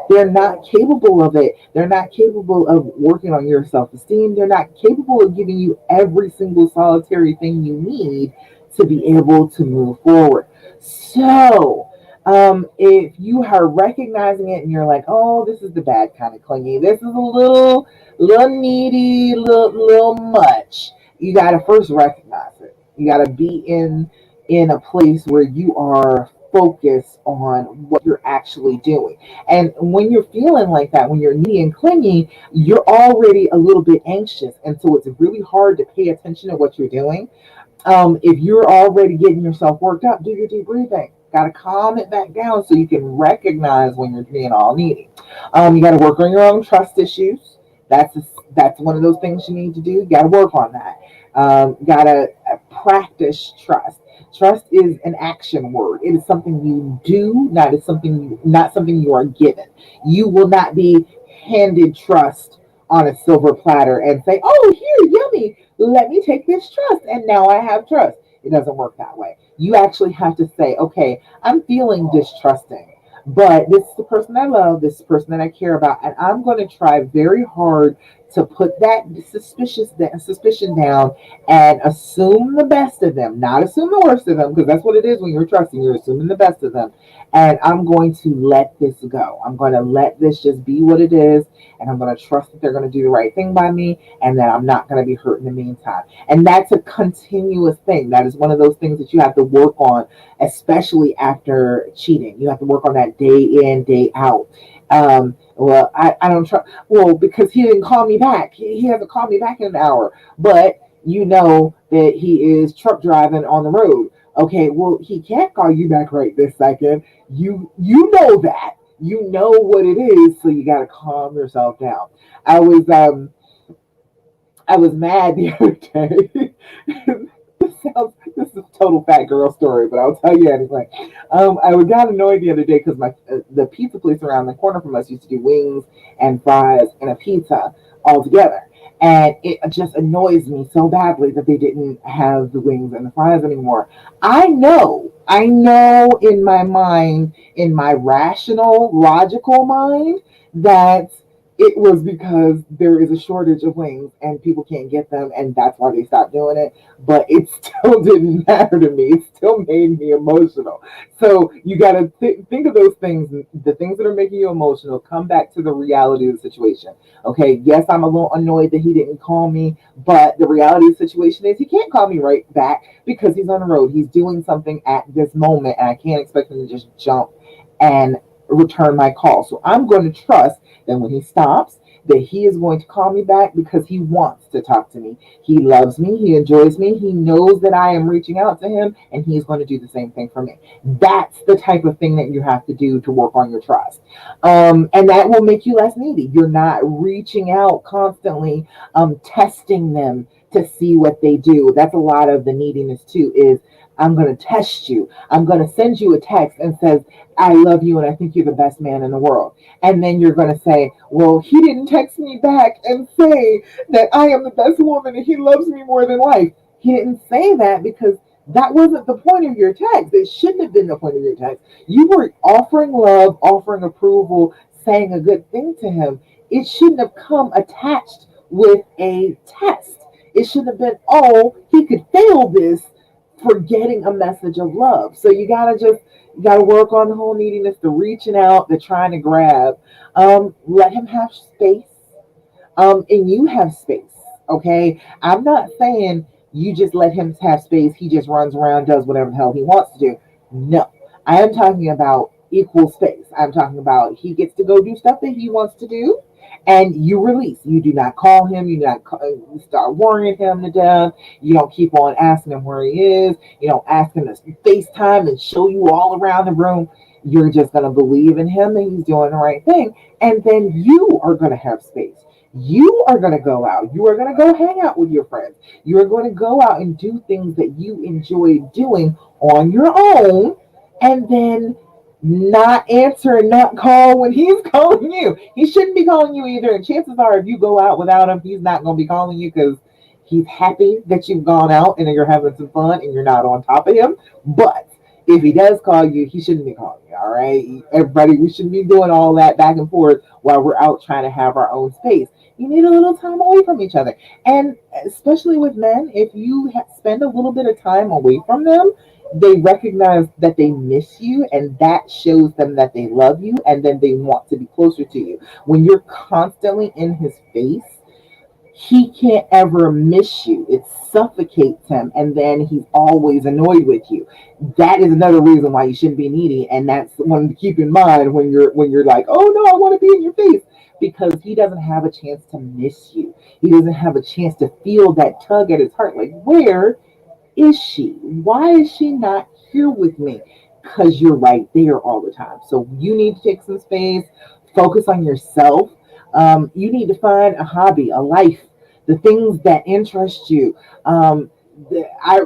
They're not capable of it. They're not capable of working on your self esteem. They're not capable of giving you every single solitary thing you need to be able to move forward. So, if you are recognizing it and you're like, oh, this is the bad kind of clingy, this is a little needy, little much, you got to first recognize it. You got to be in a place where you are focused on what you're actually doing. And when you're feeling like that, when you're needy and clingy, you're already a little bit anxious, and so it's really hard to pay attention to what you're doing. If you're already getting yourself worked up, do your deep breathing. Got to calm it back down so you can recognize when you're being all needy. You got to work on your own trust issues. That's a, that's one of those things you need to do. You got to work on that. Got to practice trust. Trust is an action word. It is something you do, not something you are given. You will not be handed trust on a silver platter and say, "Oh, here, yummy. Let me take this trust, and now I have trust." It doesn't work that way. You actually have to say, "Okay, I'm feeling distrusting, but this is the person I love, this is the person that I care about, and I'm going to try very hard to put that suspicion down and assume the best of them, not assume the worst of them, because that's what it is when you're trusting. You're assuming the best of them, and I'm going to let this go. I'm going to let this just be what it is, and I'm going to trust that they're going to do the right thing by me, and that I'm not going to be hurt in the meantime." And that's a continuous thing. That is one of those things that you have to work on, especially after cheating. You have to work on that day in, day out. I don't trust. Well, because he didn't call me back. He hasn't called me back in an hour. But you know that he is truck driving on the road. Okay, well, he can't call you back right this second. You know that. You know what it is, so you gotta calm yourself down. I was um I was mad the other day. This is a total fat girl story, but I'll tell you anyway. I got annoyed the other day because my the pizza place around the corner from us used to do wings and fries and a pizza all together. And it just annoys me so badly that they didn't have the wings and the fries anymore. I know in my mind, in my rational, logical mind, that it was because there is a shortage of wings and people can't get them, and that's why they stopped doing it. But it still didn't matter to me. It still made me emotional. So you got to think of those things, the things that are making you emotional. Come back to the reality of the situation. Okay, yes, I'm a little annoyed that he didn't call me, but the reality of the situation is he can't call me right back because he's on the road. He's doing something at this moment, and I can't expect him to just jump and return my call. So I'm going to trust that when he stops, that he is going to call me back because he wants to talk to me. He loves me. He enjoys me. He knows that I am reaching out to him, and he's going to do the same thing for me. That's the type of thing that you have to do to work on your trust. And that will make you less needy. You're not reaching out constantly, testing them to see what they do. That's a lot of the neediness too, is I'm going to test you. I'm going to send you a text and says, "I love you and I think you're the best man in the world." And then you're going to say, "Well, he didn't text me back and say that I am the best woman and he loves me more than life." He didn't say that because that wasn't the point of your text. It shouldn't have been the point of your text. You were offering love, offering approval, saying a good thing to him. It shouldn't have come attached with a test. It should have been, "Oh, he could fail this forgetting a message of love. So you gotta work on the whole neediness, the reaching out, the trying to grab. Let him have space, and you have space. Okay, I'm not saying you just let him have space. He just runs around, does whatever the hell he wants to do. No, I am talking about equal space. I'm talking about he gets to go do stuff that he wants to do, and you release. You do not call him. You do not you start worrying him to death. You don't keep on asking him where he is. You don't ask him to FaceTime and show you all around the room. You're just going to believe in him that he's doing the right thing, and then you are going to have space. You are going to go out. You are going to go hang out with your friends. You are going to go out and do things that you enjoy doing on your own, and then not answer and not call when he's calling you. He shouldn't be calling you either. And chances are, if you go out without him, he's not going to be calling you because he's happy that you've gone out and you're having some fun and you're not on top of him. But if he does call you, he shouldn't be calling you. All right, everybody, we shouldn't be doing all that back and forth while we're out trying to have our own space. You need a little time away from each other. And especially with men, if you spend a little bit of time away from them, they recognize that they miss you, and that shows them that they love you, and then they want to be closer to you. When you're constantly in his face, he can't ever miss you. It suffocates him, and then he's always annoyed with you. That is another reason why you shouldn't be needy, and that's one to keep in mind when you're like, oh no, I want to be in your face, because he doesn't have a chance to miss you. He doesn't have a chance to feel that tug at his heart. Like, where is she? Why is she not here with me? Because you're right there all the time. So you need to take some space, focus on yourself. You need to find a hobby, a life, the things that interest you. I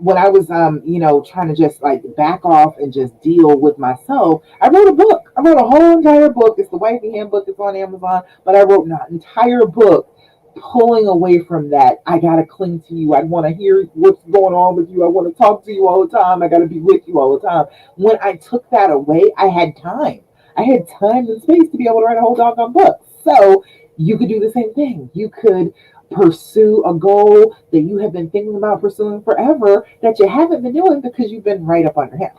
when I was trying to just like back off and just deal with myself, I wrote a book. I wrote a whole entire book. It's the Wifey Handbook. It's on Amazon, but I wrote an entire book pulling away from that. I gotta cling to you. I want to hear what's going on with you. I want to talk to you all the time. I gotta be with you all the time. When I took that away, I had time. I had time and space to be able to write a whole doggone book. So you could do the same thing. You could pursue a goal that you have been thinking about pursuing forever that you haven't been doing because you've been right up on your head.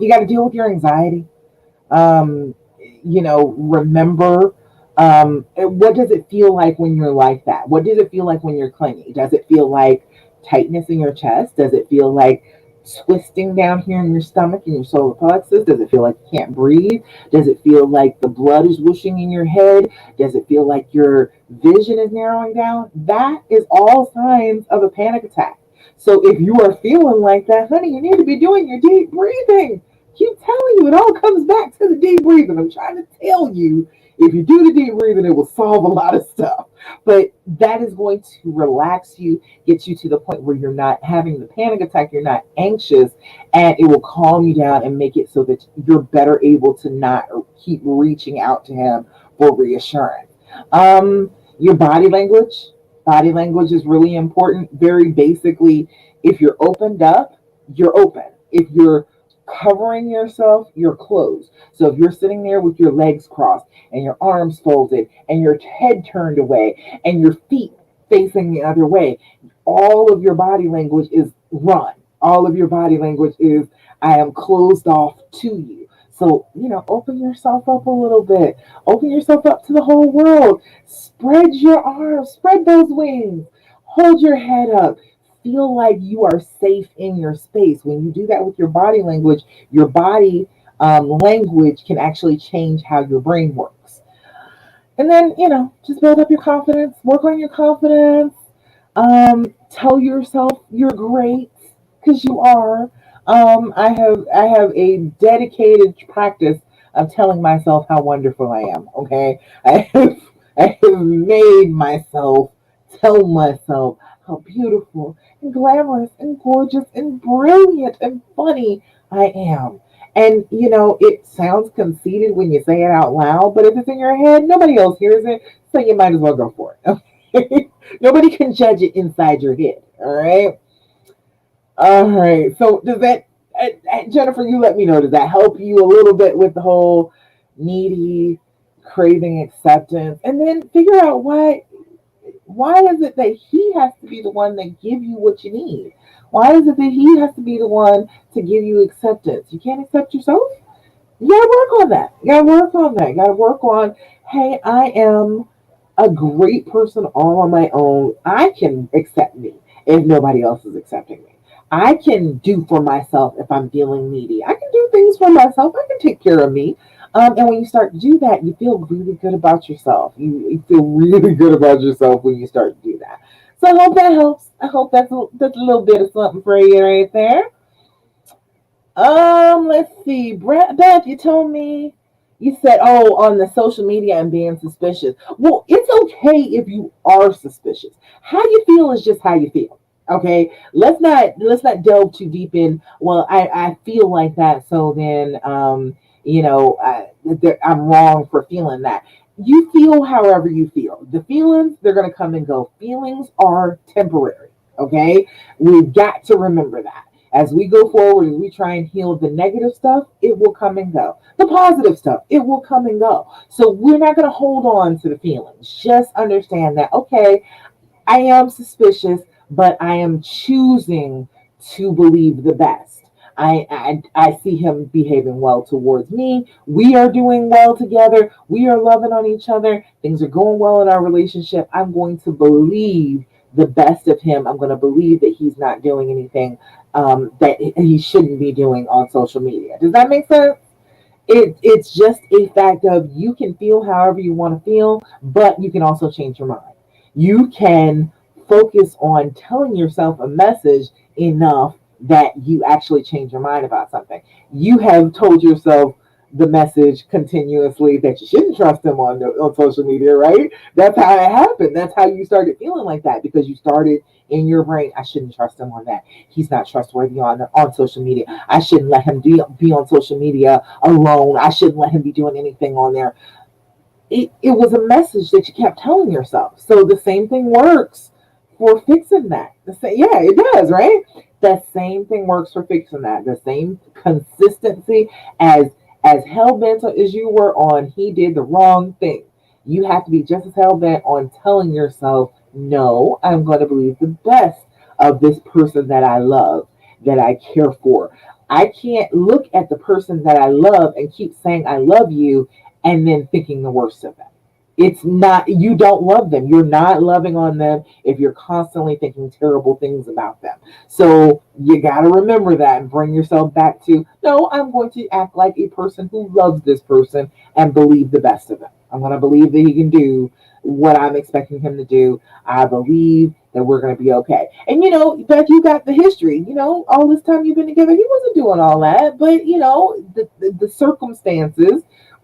You got to deal with your anxiety. um, Remember, what does it feel like when you're like that? What does it feel like when you're clingy? Does it feel like tightness in your chest? Does it feel like twisting down here in your stomach and your solar plexus? Does it feel like you can't breathe? Does it feel like the blood is whooshing in your head? Does it feel like your vision is narrowing down? That is all signs of a panic attack. So if you are feeling like that, honey, you need to be doing your deep breathing. Keep telling you, it all comes back to the deep breathing. I'm trying to tell you, if you do the deep breathing, it will solve a lot of stuff. But that is going to relax you, get you to the point where you're not having the panic attack, you're not anxious, and it will calm you down and make it so that you're better able to not keep reaching out to him for reassurance. Your body language. Body language is really important. Very basically, if you're opened up, you're open. If you're covering yourself, you're closed. So if you're sitting there with your legs crossed and your arms folded and your head turned away and your feet facing the other way, all of your body language is run. All of your body language is I am closed off to you. So, open yourself up a little bit. Open yourself up to the whole world. Spread your arms, spread those wings. Hold your head up. Feel like you are safe in your space. When you do that with your body language can actually change how your brain works. And then, just build up your confidence, work on your confidence, tell yourself you're great because you are. I have a dedicated practice of telling myself how wonderful I am. Okay, I have made myself tell myself how beautiful and glamorous and gorgeous and brilliant and funny I am. And it sounds conceited when you say it out loud, but if it's in your head, nobody else hears it, so you might as well go for it. Okay? Nobody can judge it inside your head. All right. All right. So does that, Jennifer? You let me know. Does that help you a little bit with the whole needy, craving acceptance, and then figure out why Why is it that he has to be the one that give you what you need? Why is it that he has to be the one to give you acceptance? You can't accept yourself? You gotta work on that. You gotta work on that. You gotta work on, hey, I am a great person all on my own. I can accept me if nobody else is accepting me. I can do for myself if I'm feeling needy. I can do things for myself. I can take care of me. And when you start to do that, you feel really good about yourself. You feel really good about yourself when you start to do that. So I hope that helps. I hope that's a little bit of something for you right there. Let's see. Beth, you told me you said, oh, on the social media and being suspicious. Well, it's okay if you are suspicious. How you feel is just how you feel. Okay. Let's not delve too deep in. Well, I feel like that, so then I'm wrong for feeling that. You feel however you feel. The feelings, they're gonna come and go. Feelings are temporary. Okay. We've got to remember that. As we go forward and we try and heal the negative stuff, it will come and go. The positive stuff, it will come and go. So we're not going to hold on to the feelings. Just understand that, okay, I am suspicious, but I am choosing to believe the best. I see him behaving well towards me. We are doing well together. We are loving on each other. Things are going well in our relationship. I'm going to believe the best of him. I'm going to believe that he's not doing anything that he shouldn't be doing on social media. Does that make sense? It's just a fact of you can feel however you want to feel, but you can also change your mind. You can focus on telling yourself a message enough that you actually change your mind about something. You have told yourself the message continuously that you shouldn't trust him on social media, right? That's how it happened. That's how you started feeling like that because you started in your brain, I shouldn't trust him on that. He's not trustworthy on social media. I shouldn't let him be on social media alone. I shouldn't let him be doing anything on there. It was a message that you kept telling yourself. So the same thing works for fixing that. Yeah, it does, right? The same thing works for fixing that. The same consistency as hell bent as you were on, he did the wrong thing. You have to be just as hell bent on telling yourself, no, I'm going to believe the best of this person that I love, that I care for. I can't look at the person that I love and keep saying I love you and then thinking the worst of them. It's not, you don't love them. You're not loving on them if you're constantly thinking terrible things about them. So you got to remember that and bring yourself back to, no, I'm going to act like a person who loves this person and believe the best of him. I'm going to believe that he can do what I'm expecting him to do. I believe that we're going to be okay. And Beth, you got the history. All this time you've been together, he wasn't doing all that. But the circumstances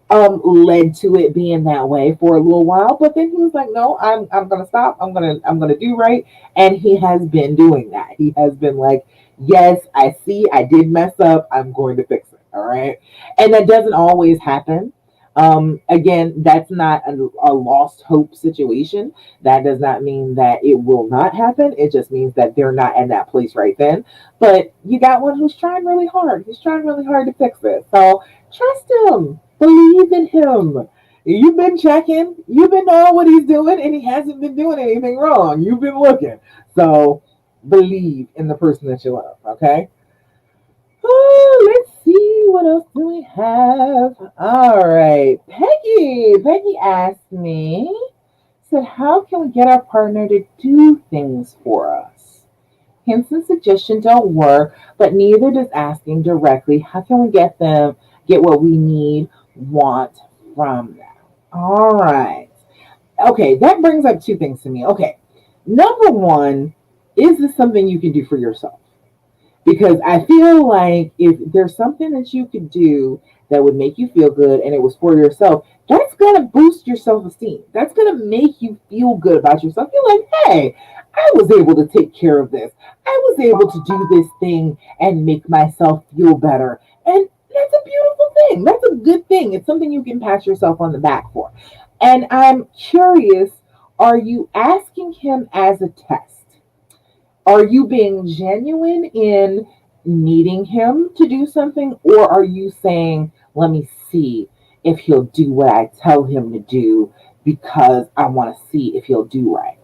led to it being that way for a little while. But then he was like, no, I'm gonna stop. I'm gonna do right. And he has been doing that. He has been like, yes, I see, I did mess up. I'm going to fix it. All right. And that doesn't always happen. Again, that's not a lost hope situation. That does not mean that it will not happen. It just means that they're not in that place right then. But you got one who's trying really hard. He's trying really hard to fix it. So trust him. Believe in him. You've been checking. You've been knowing what he's doing, and he hasn't been doing anything wrong. You've been looking. So believe in the person that you love. Okay. Oh, let's see. What else do we have? All right. Peggy asked me, said, how can we get our partner to do things for us? Hints and suggestions don't work, but neither does asking directly. How can we get what we need, want from them? All right. Okay, that brings up two things to me. Okay. Number one, is this something you can do for yourself? Because I feel like if there's something that you could do that would make you feel good and it was for yourself, that's going to boost your self esteem. That's going to make you feel good about yourself. You're like, hey, I was able to take care of this. I was able to do this thing and make myself feel better. And that's a beautiful thing. That's a good thing. It's something you can pat yourself on the back for. And I'm curious, are you asking him as a test? Are you being genuine in needing him to do something, or are you saying, let me see if he'll do what I tell him to do because I want to see if he'll do right?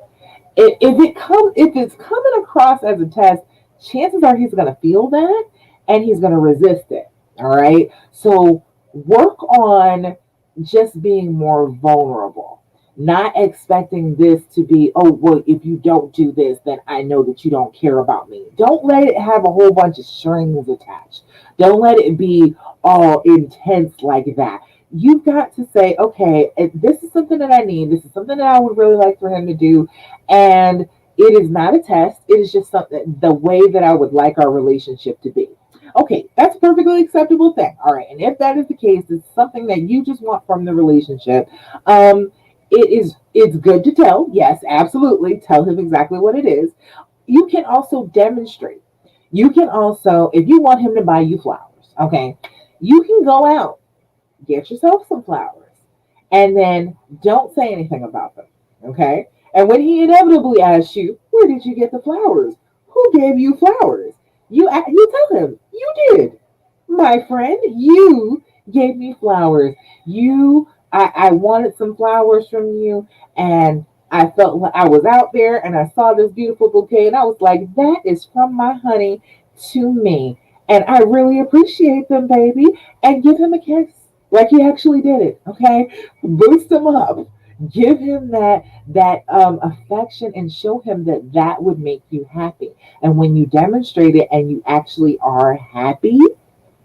If it's coming across as a test, chances are he's going to feel that and he's going to resist it. All right. So work on just being more vulnerable, not expecting this to be, oh, well, if you don't do this, then I know that you don't care about me. Don't let it have a whole bunch of strings attached. Don't let it be all intense like that. You've got to say, okay, this is something that I need. This is something that I would really like for him to do. And it is not a test. It is just something, the way that I would like our relationship to be. Okay, that's a perfectly acceptable thing. All right. And if that is the case, it's something that you just want from the relationship. It's good to tell. Yes, absolutely. Tell him exactly what it is. You can also demonstrate. You can also, if you want him to buy you flowers, okay, you can go out, get yourself some flowers, and then don't say anything about them. Okay? And when he inevitably asks you, where did you get the flowers? Who gave you flowers? You tell him, you did. My friend, you gave me flowers. I wanted some flowers from you, and I felt like I was out there and I saw this beautiful bouquet, and I was like, that is from my honey to me. And I really appreciate them, baby. And give him a kiss like he actually did it. Okay, boost him up. Give him that affection and show him that that would make you happy. And when you demonstrate it and you actually are happy,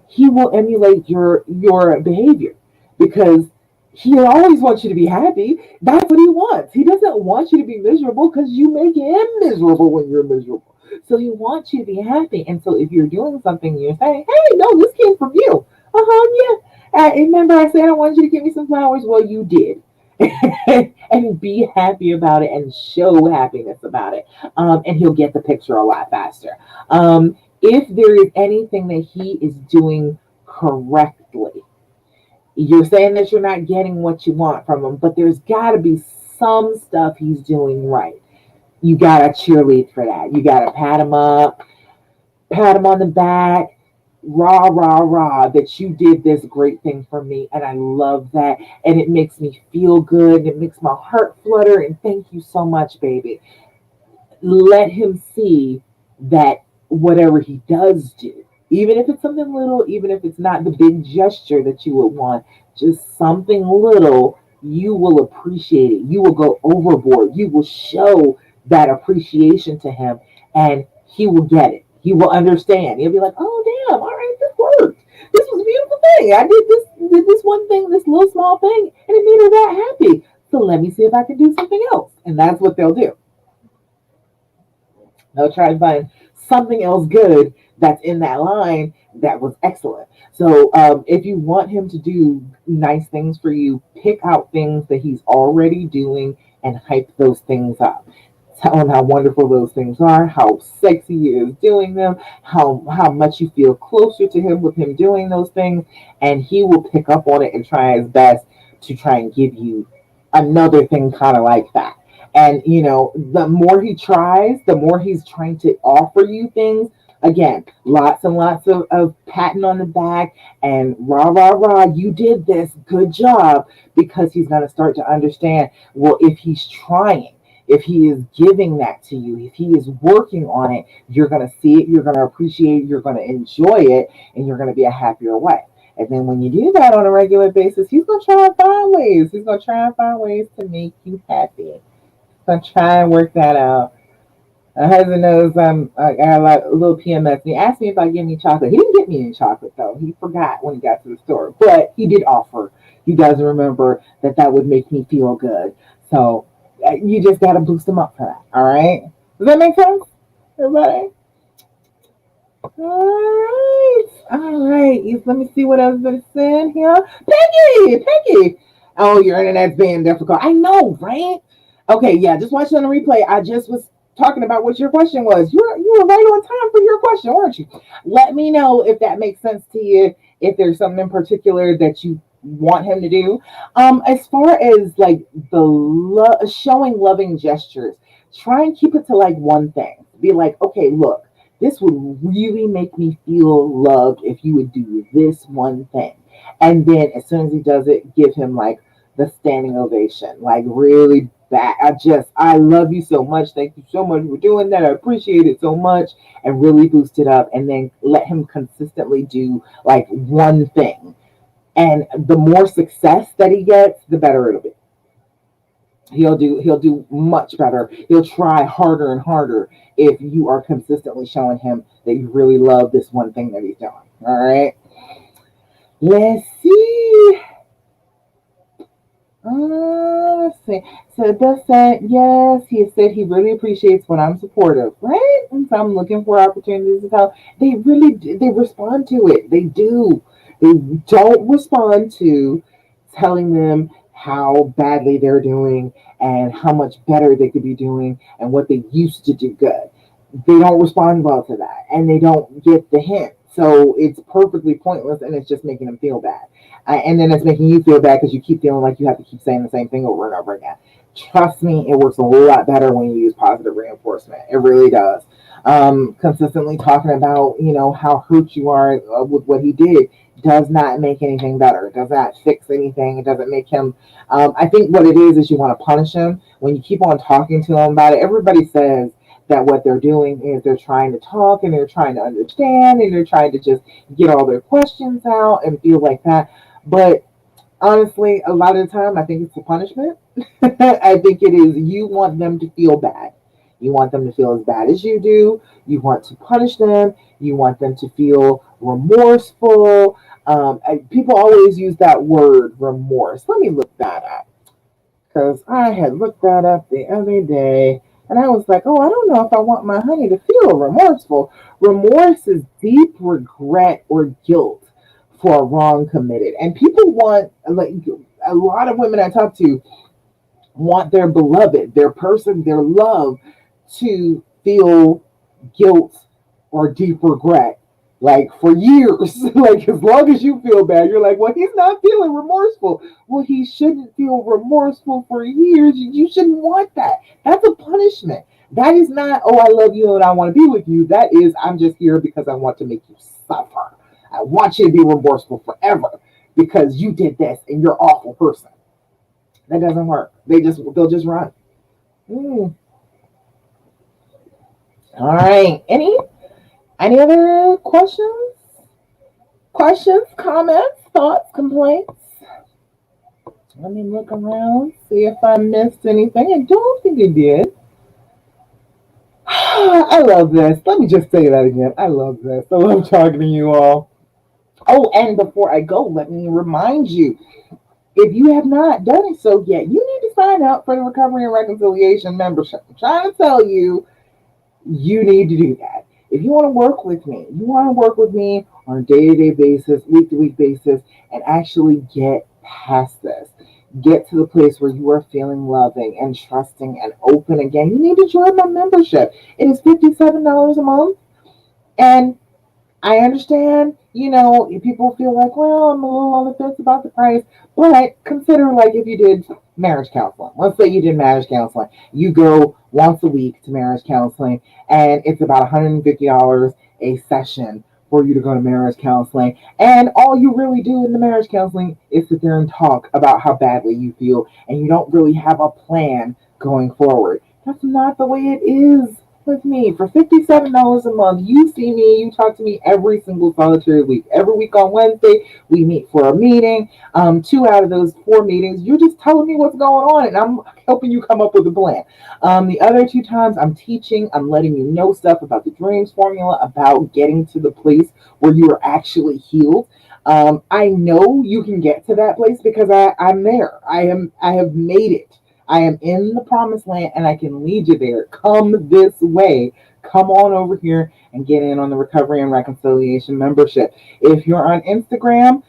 he will emulate your behavior because he always wants you to be happy. That's what he wants. He doesn't want you to be miserable because you make him miserable when you're miserable. So he wants you to be happy. And so if you're doing something and you're saying, hey, no, this came from you. Yeah. Remember I said I wanted you to give me some flowers? Well, you did. And be happy about it and show happiness about it. And he'll get the picture a lot faster. If there is anything that he is doing correctly, you're saying that you're not getting what you want from him, but there's got to be some stuff he's doing right. You got to cheerlead for that. You got to pat him up, pat him on the back, rah, rah, rah, that you did this great thing for me. And I love that. And it makes me feel good. And it makes my heart flutter. And thank you so much, baby. Let him see that whatever he does do, even if it's something little, even if it's not the big gesture that you would want, just something little, you will appreciate it. You will go overboard. You will show that appreciation to him and he will get it. He will understand. He'll be like, oh, damn, all right, this worked. This was a beautiful thing. I did this one thing, this little small thing, and it made her that happy. So let me see if I can do something else. And that's what they'll do. They'll try to find something else good that's in that line that was excellent. So if you want him to do nice things for you, pick out things that he's already doing and hype those things up. Tell him how wonderful those things are, how sexy he is doing them, how much you feel closer to him with him doing those things, and he will pick up on it and try his best to try and give you another thing kind of like that. And, the more he tries, the more he's trying to offer you things. Again, lots and lots of patting on the back and rah, rah, rah, you did this, good job, because he's going to start to understand, well, if he's trying, if he is giving that to you, if he is working on it, you're going to see it, you're going to appreciate it, you're going to enjoy it, and you're going to be a happier wife. And then when you do that on a regular basis, he's going to try and find ways. He's going to try and find ways to make you happy. So try and work that out. My husband knows I got a little PMS. And he asked me if I get any chocolate. He didn't get me any chocolate, though. He forgot when he got to the store. But he did offer. He does remember that would make me feel good. So you just got to boost him up for that. All right? Does that make sense? Everybody? All right. Let me see what else been said here. Peggy. Oh, your internet's being difficult. I know, right? Okay, yeah. Just watch it on the replay. I just was talking about what your question was. You were right on time for your question, weren't you? Let me know if that makes sense to you. If there's something in particular that you want him to do. As far as like the showing loving gestures, try and keep it to like one thing. Be like, okay, look. This would really make me feel loved if you would do this one thing. And then as soon as he does it, give him like the standing ovation. Like really that. I love you so much. Thank you so much for doing that. I appreciate it so much. And really boost it up, and then let him consistently do like one thing. And the more success that he gets, the better it'll be. He'll do much better. He'll try harder and harder if you are consistently showing him that you really love this one thing that he's doing. All right. Let's see. Let's see. So it does say, yes, he said he really appreciates when I'm supportive, right? And so I'm looking for opportunities to tell. They really do, they respond to it. They do. They don't respond to telling them how badly they're doing and how much better they could be doing and what they used to do good. They don't respond well to that, and they don't get the hint. So it's perfectly pointless, and it's just making them feel bad. And then it's making you feel bad because you keep feeling like you have to keep saying the same thing over and over again. Trust me, it works a whole lot better when you use positive reinforcement. It really does. Consistently talking about, how hurt you are with what he did does not make anything better. It does not fix anything. It doesn't make him. I think what it is you want to punish him. When you keep on talking to him about it, everybody says that what they're doing is they're trying to talk and they're trying to understand and they're trying to just get all their questions out and feel like that. But honestly, a lot of the time, I think it's a punishment. I think it is you want them to feel bad. You want them to feel as bad as you do. You want to punish them. You want them to feel remorseful. People always use that word remorse. Let me look that up because I had looked that up the other day and I was like, oh, I don't know if I want my honey to feel remorseful. Remorse is deep regret or guilt for a wrong committed. And people want, like, a lot of women I talk to want their beloved, their person, their love to feel guilt or deep regret. Like for years, like as long as you feel bad, you're like, well, he's not feeling remorseful. Well, he shouldn't feel remorseful for years. You shouldn't want that. That's a punishment. That is not, oh, I love you and I want to be with you. That is, I'm just here because I want to make you suffer. I want you to be remorseful forever because you did this and you're an awful person. That doesn't work. They'll just run. All right. Any other questions? Questions, comments, thoughts, complaints? Let me look around, see if I missed anything. I don't think I did. I love this. Let me just say that again. I love this. I love talking to you all. Oh, and before I go, let me remind you, if you have not done it so yet, you need to sign up for the Recovery and Reconciliation membership. I'm trying to tell you, you need to do that. If you want to work with me, on a day-to-day basis, week-to-week basis, and actually get past this. Get to the place where you are feeling loving and trusting and open again. You need to join my membership. It is $57 a month. And I understand, people feel like, well, I'm a little on the fence about the price, but consider like if you did marriage counseling. Let's say you did marriage counseling. You go once a week to marriage counseling, and it's about $150 a session for you to go to marriage counseling. And all you really do in the marriage counseling is sit there and talk about how badly you feel, and you don't really have a plan going forward. That's not the way it is with me. For $57 a month, you see me, you talk to me every single solitary week. Every week on Wednesday, we meet for a meeting. 2 out of those 4 meetings, you're just telling me what's going on, and I'm helping you come up with a plan. The other 2 times, I'm teaching, I'm letting you know stuff about the dreams formula, about getting to the place where you are actually healed. I know you can get to that place because I'm there. I have made it. I am in the promised land and I can lead you there. Come this way. Come on over here and get in on the Recovery and Reconciliation membership. If you're on Instagram,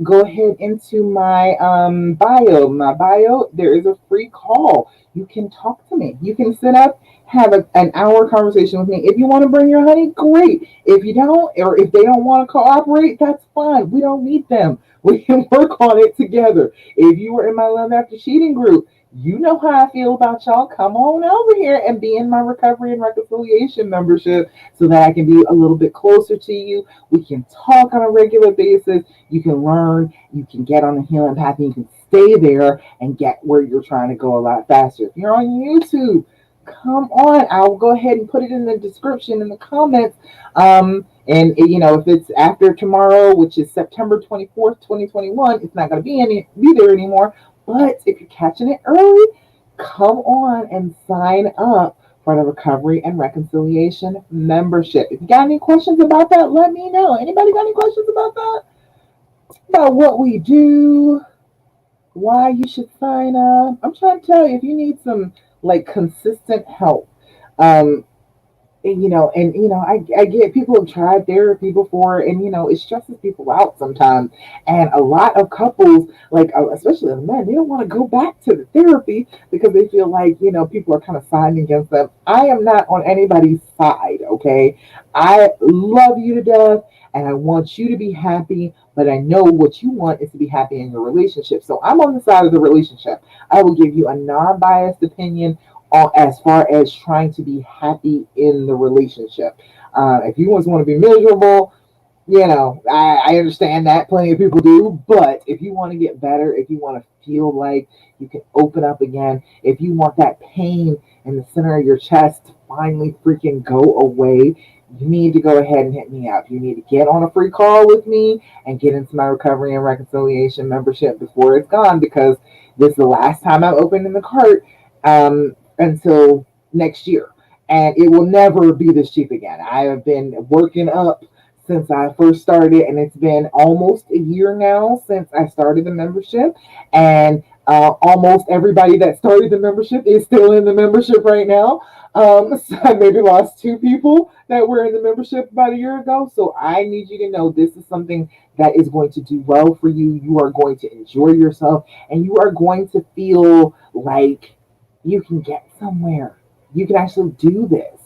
go ahead into my bio. My bio, there is a free call. You can talk to me. You can sit up, have an hour conversation with me. If you want to bring your honey, great. If you don't, or if they don't want to cooperate, that's fine. We don't need them. We can work on it together. If you were in my Love After Cheating group, you know how I feel about y'all. Come on over here and be in my Recovery and Reconciliation membership so that I can be a little bit closer to you. We can talk on a regular basis. You can learn. You can get on the healing path. And you can stay there and get where you're trying to go a lot faster. If you're on YouTube, come on. I'll go ahead and put it in the description in the comments. And if it's after tomorrow, which is September 24th, 2021, it's not going to be there anymore. But if you're catching it early, come on and sign up for the Recovery and Reconciliation membership. If you got any questions about that, let me know. Anybody got any questions about that? About what we do, why you should sign up? I'm trying to tell you, if you need some like consistent help, um, I get people have tried therapy before, and it stresses people out sometimes. And a lot of couples, like especially the men, they don't want to go back to the therapy because they feel like people are kind of siding against them. I am not on anybody's side. Okay, I love you to death, and I want you to be happy. But I know what you want is to be happy in your relationship. So I'm on the side of the relationship. I will give you a non-biased opinion as far as trying to be happy in the relationship. If you want to be miserable, I understand that plenty of people do. But if you want to get better, if you want to feel like you can open up again, if you want that pain in the center of your chest to finally freaking go away, you need to go ahead and hit me up. You need to get on a free call with me and get into my Recovery and Reconciliation membership before it's gone, because this is the last time I'm opening the cart. Until next year. And it will never be this cheap again. I have been working up since I first started, and it's been almost a year now since I started the membership. And almost everybody that started the membership is still in the membership right now. So I maybe lost two people that were in the membership about a year ago. So I need you to know this is something that is going to do well for you. You are going to enjoy yourself, and you are going to feel like you can get somewhere. You can actually do this.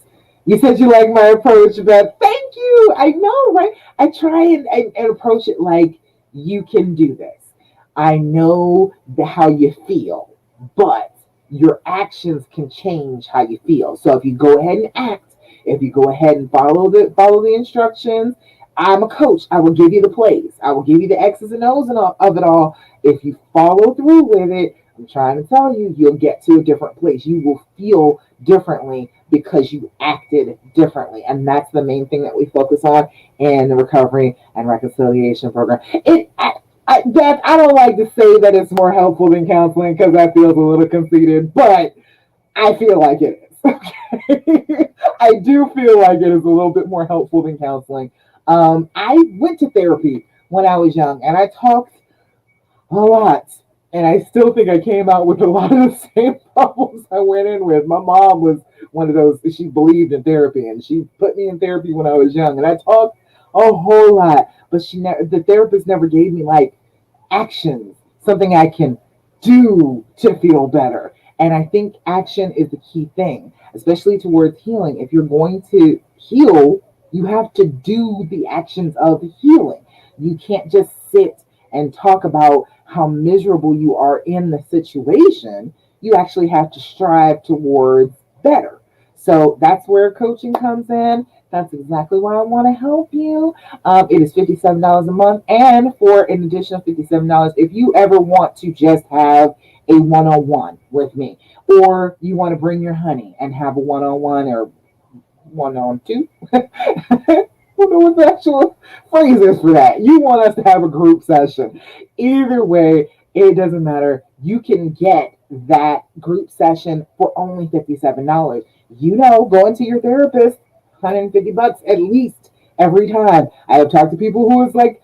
You said you like my approach, but thank you. I know, right? I try and approach it like you can do this. I know how you feel, but your actions can change how you feel. So if you go ahead and act, if you go ahead and follow the instructions, I'm a coach. I will give you the plays. I will give you the X's and O's and all, of it all. If you follow through with it, I'm trying to tell you, you'll get to a different place. You will feel differently because you acted differently. And that's the main thing that we focus on in the Recovery and Reconciliation program. I don't like to say that it's more helpful than counseling because that feels a little conceited, but I feel like it is. Okay? I do feel like it is a little bit more helpful than counseling. I went to therapy when I was young, and I talked a lot. And I still think I came out with a lot of the same problems I went in with. My mom was one of those, she believed in therapy, and she put me in therapy when I was young. And I talked a whole lot, but the therapist never gave me like actions, something I can do to feel better. And I think action is the key thing, especially towards healing. If you're going to heal, you have to do the actions of healing. You can't just sit and talk about how miserable you are in the situation. You actually have to strive towards better. So that's where coaching comes in. That's exactly why I want to help you. It is $57 a month. And for an additional $57, if you ever want to just have a one-on-one with me, or you want to bring your honey and have a one-on-one or one-on-two, I don't know what the actual phrase is for that. You want us to have a group session. Either way, it doesn't matter. You can get that group session for only $57. Going to your therapist, $150 at least every time. I have talked to people who it's like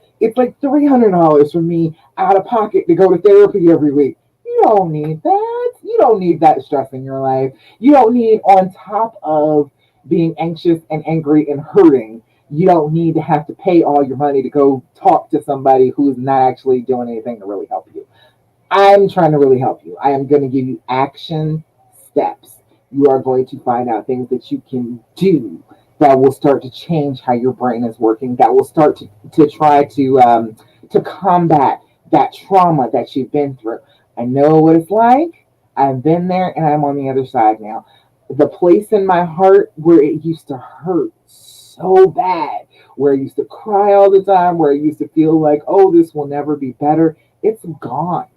$300 for me out of pocket to go to therapy every week. You don't need that. You don't need that stress in your life. You don't need, on top of being anxious and angry and hurting, you don't need to have to pay all your money to go talk to somebody who's not actually doing anything to really help you. I'm trying to really help you. I am going to give you action steps. You are going to find out things that you can do that will start to change how your brain is working, that will start to try to combat that trauma that you've been through. I know what it's like. I've been there, and I'm on the other side now. The place in my heart where it used to hurt so bad, where I used to cry all the time, where I used to feel like, oh, this will never be better, it's gone.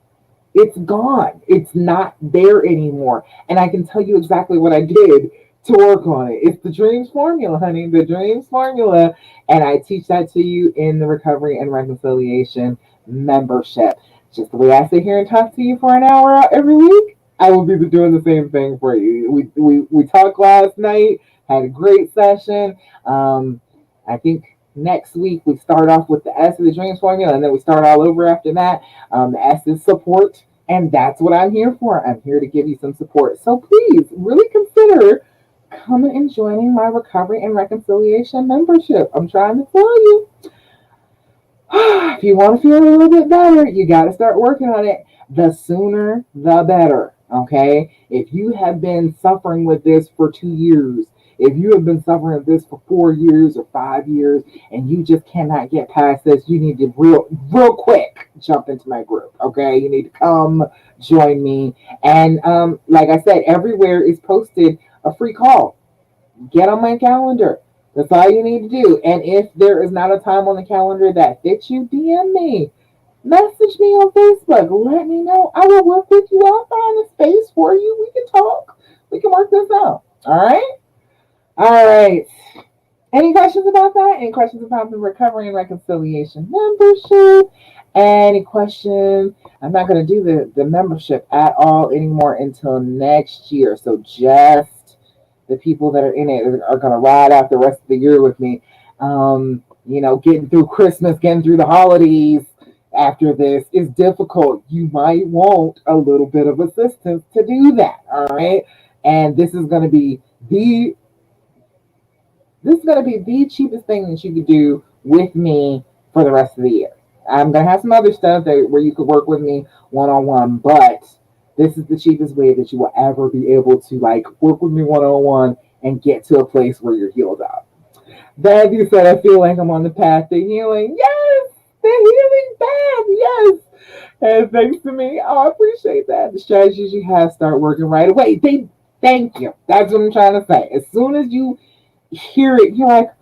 It's gone. It's not there anymore. And I can tell you exactly what I did to work on it. It's the dreams formula, honey, the dreams formula. And I teach that to you in the recovery and reconciliation membership. Just the way I sit here and talk to you for an hour every week, I will be doing the same thing for you. We talked last night, had a great session. I think next week we start off with the S of the dreams formula, and then we start all over after that. The S is support, and that's what I'm here for. I'm here to give you some support. So please, really consider coming and joining my recovery and reconciliation membership. I'm trying to tell you. If you want to feel a little bit better, you got to start working on it. The sooner, the better. Okay? If you have been suffering with this for 2 years, if you have been suffering with this for 4 years or 5 years, and you just cannot get past this, you need to real quick jump into my group. Okay? You need to come join me. And like I said, everywhere is posted a free call. Get on my calendar. That's all you need to do. And if there is not a time on the calendar that fits you, DM me. Message me on Facebook. Let me know. I will work with you. I'll find a space for you. We can talk. We can work this out. All right? All right. Any questions about that? Any questions about the recovery and reconciliation membership? Any questions? I'm not going to do the membership at all anymore until next year. So just the people that are in it are going to ride out the rest of the year with me. Getting through Christmas, getting through the holidays after this is difficult. You might want a little bit of assistance to do that. All right. And this is going to be the cheapest thing that you could do with me for the rest of the year. I'm going to have some other stuff where you could work with me one-on-one, but this is the cheapest way that you will ever be able to work with me one-on-one and get to a place where you're healed up. That being said, I feel like I'm on the path to healing. Yes, the healing path. Yes. And thanks to me, I appreciate that. The strategies you have start working right away. Thank you. That's what I'm trying to say. As soon as you hear it, you're like,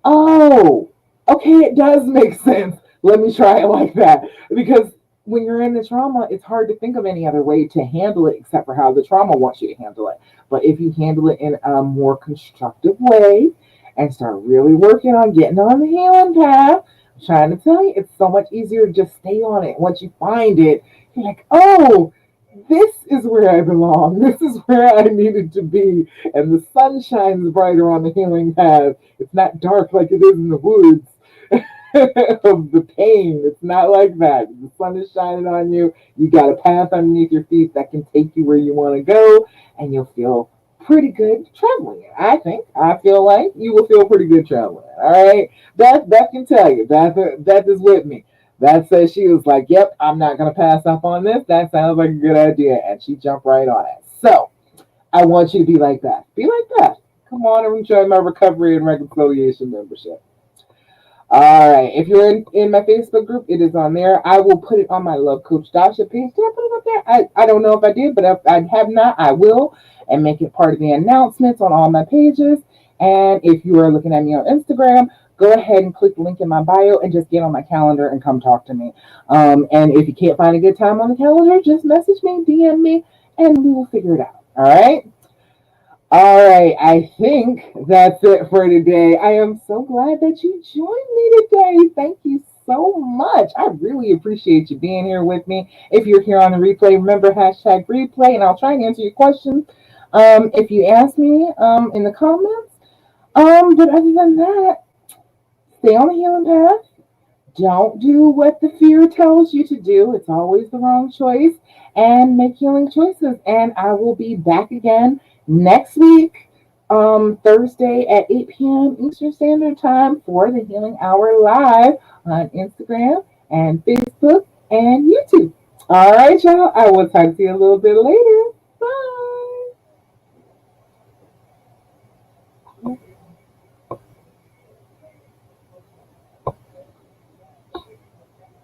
oh, okay, it does make sense. Let me try it like that. Because when you're in the trauma, it's hard to think of any other way to handle it except for how the trauma wants you to handle it. But if you handle it in a more constructive way and start really working on getting on the healing path, I'm trying to tell you, it's so much easier to just stay on it. Once you find it, you're like, oh, this is where I belong. This is where I needed to be. And the sun shines brighter on the healing path. It's not dark like it is in the woods. Of the pain. It's not like that. The sun is shining on you. You got a path underneath your feet that can take you where you want to go, and you'll feel pretty good traveling it. I feel like you will feel pretty good traveling it. All right. Beth can tell you. Beth is with me. Beth says she was like, yep, I'm not gonna pass up on this. That sounds like a good idea. And she jumped right on it. So I want you to be like that. Be like that. Come on and join my recovery and reconciliation membership. All right. If you're in my Facebook group, it is on there. I will put it on my Love Coach Dasha page. Did I put it up there? I don't know if I did, but if I have not, I will, and make it part of the announcements on all my pages. And if you are looking at me on Instagram, go ahead and click the link in my bio and just get on my calendar and come talk to me. And if you can't find a good time on the calendar, just message me, DM me, and we will figure it out. All right? All right, I think that's it for today. I am so glad that you joined me today. Thank you so much. I really appreciate you being here with me. If you're here on the replay, remember #replay, and I'll try and answer your questions if you ask me in the comments. But other than that, stay on the healing path. Don't do what the fear tells you to do. It's always the wrong choice. And make healing choices. And I will be back again next week, Thursday at 8 p.m. Eastern Standard Time for the Healing Hour live on Instagram and Facebook and YouTube. All right, y'all. I will talk to you a little bit later.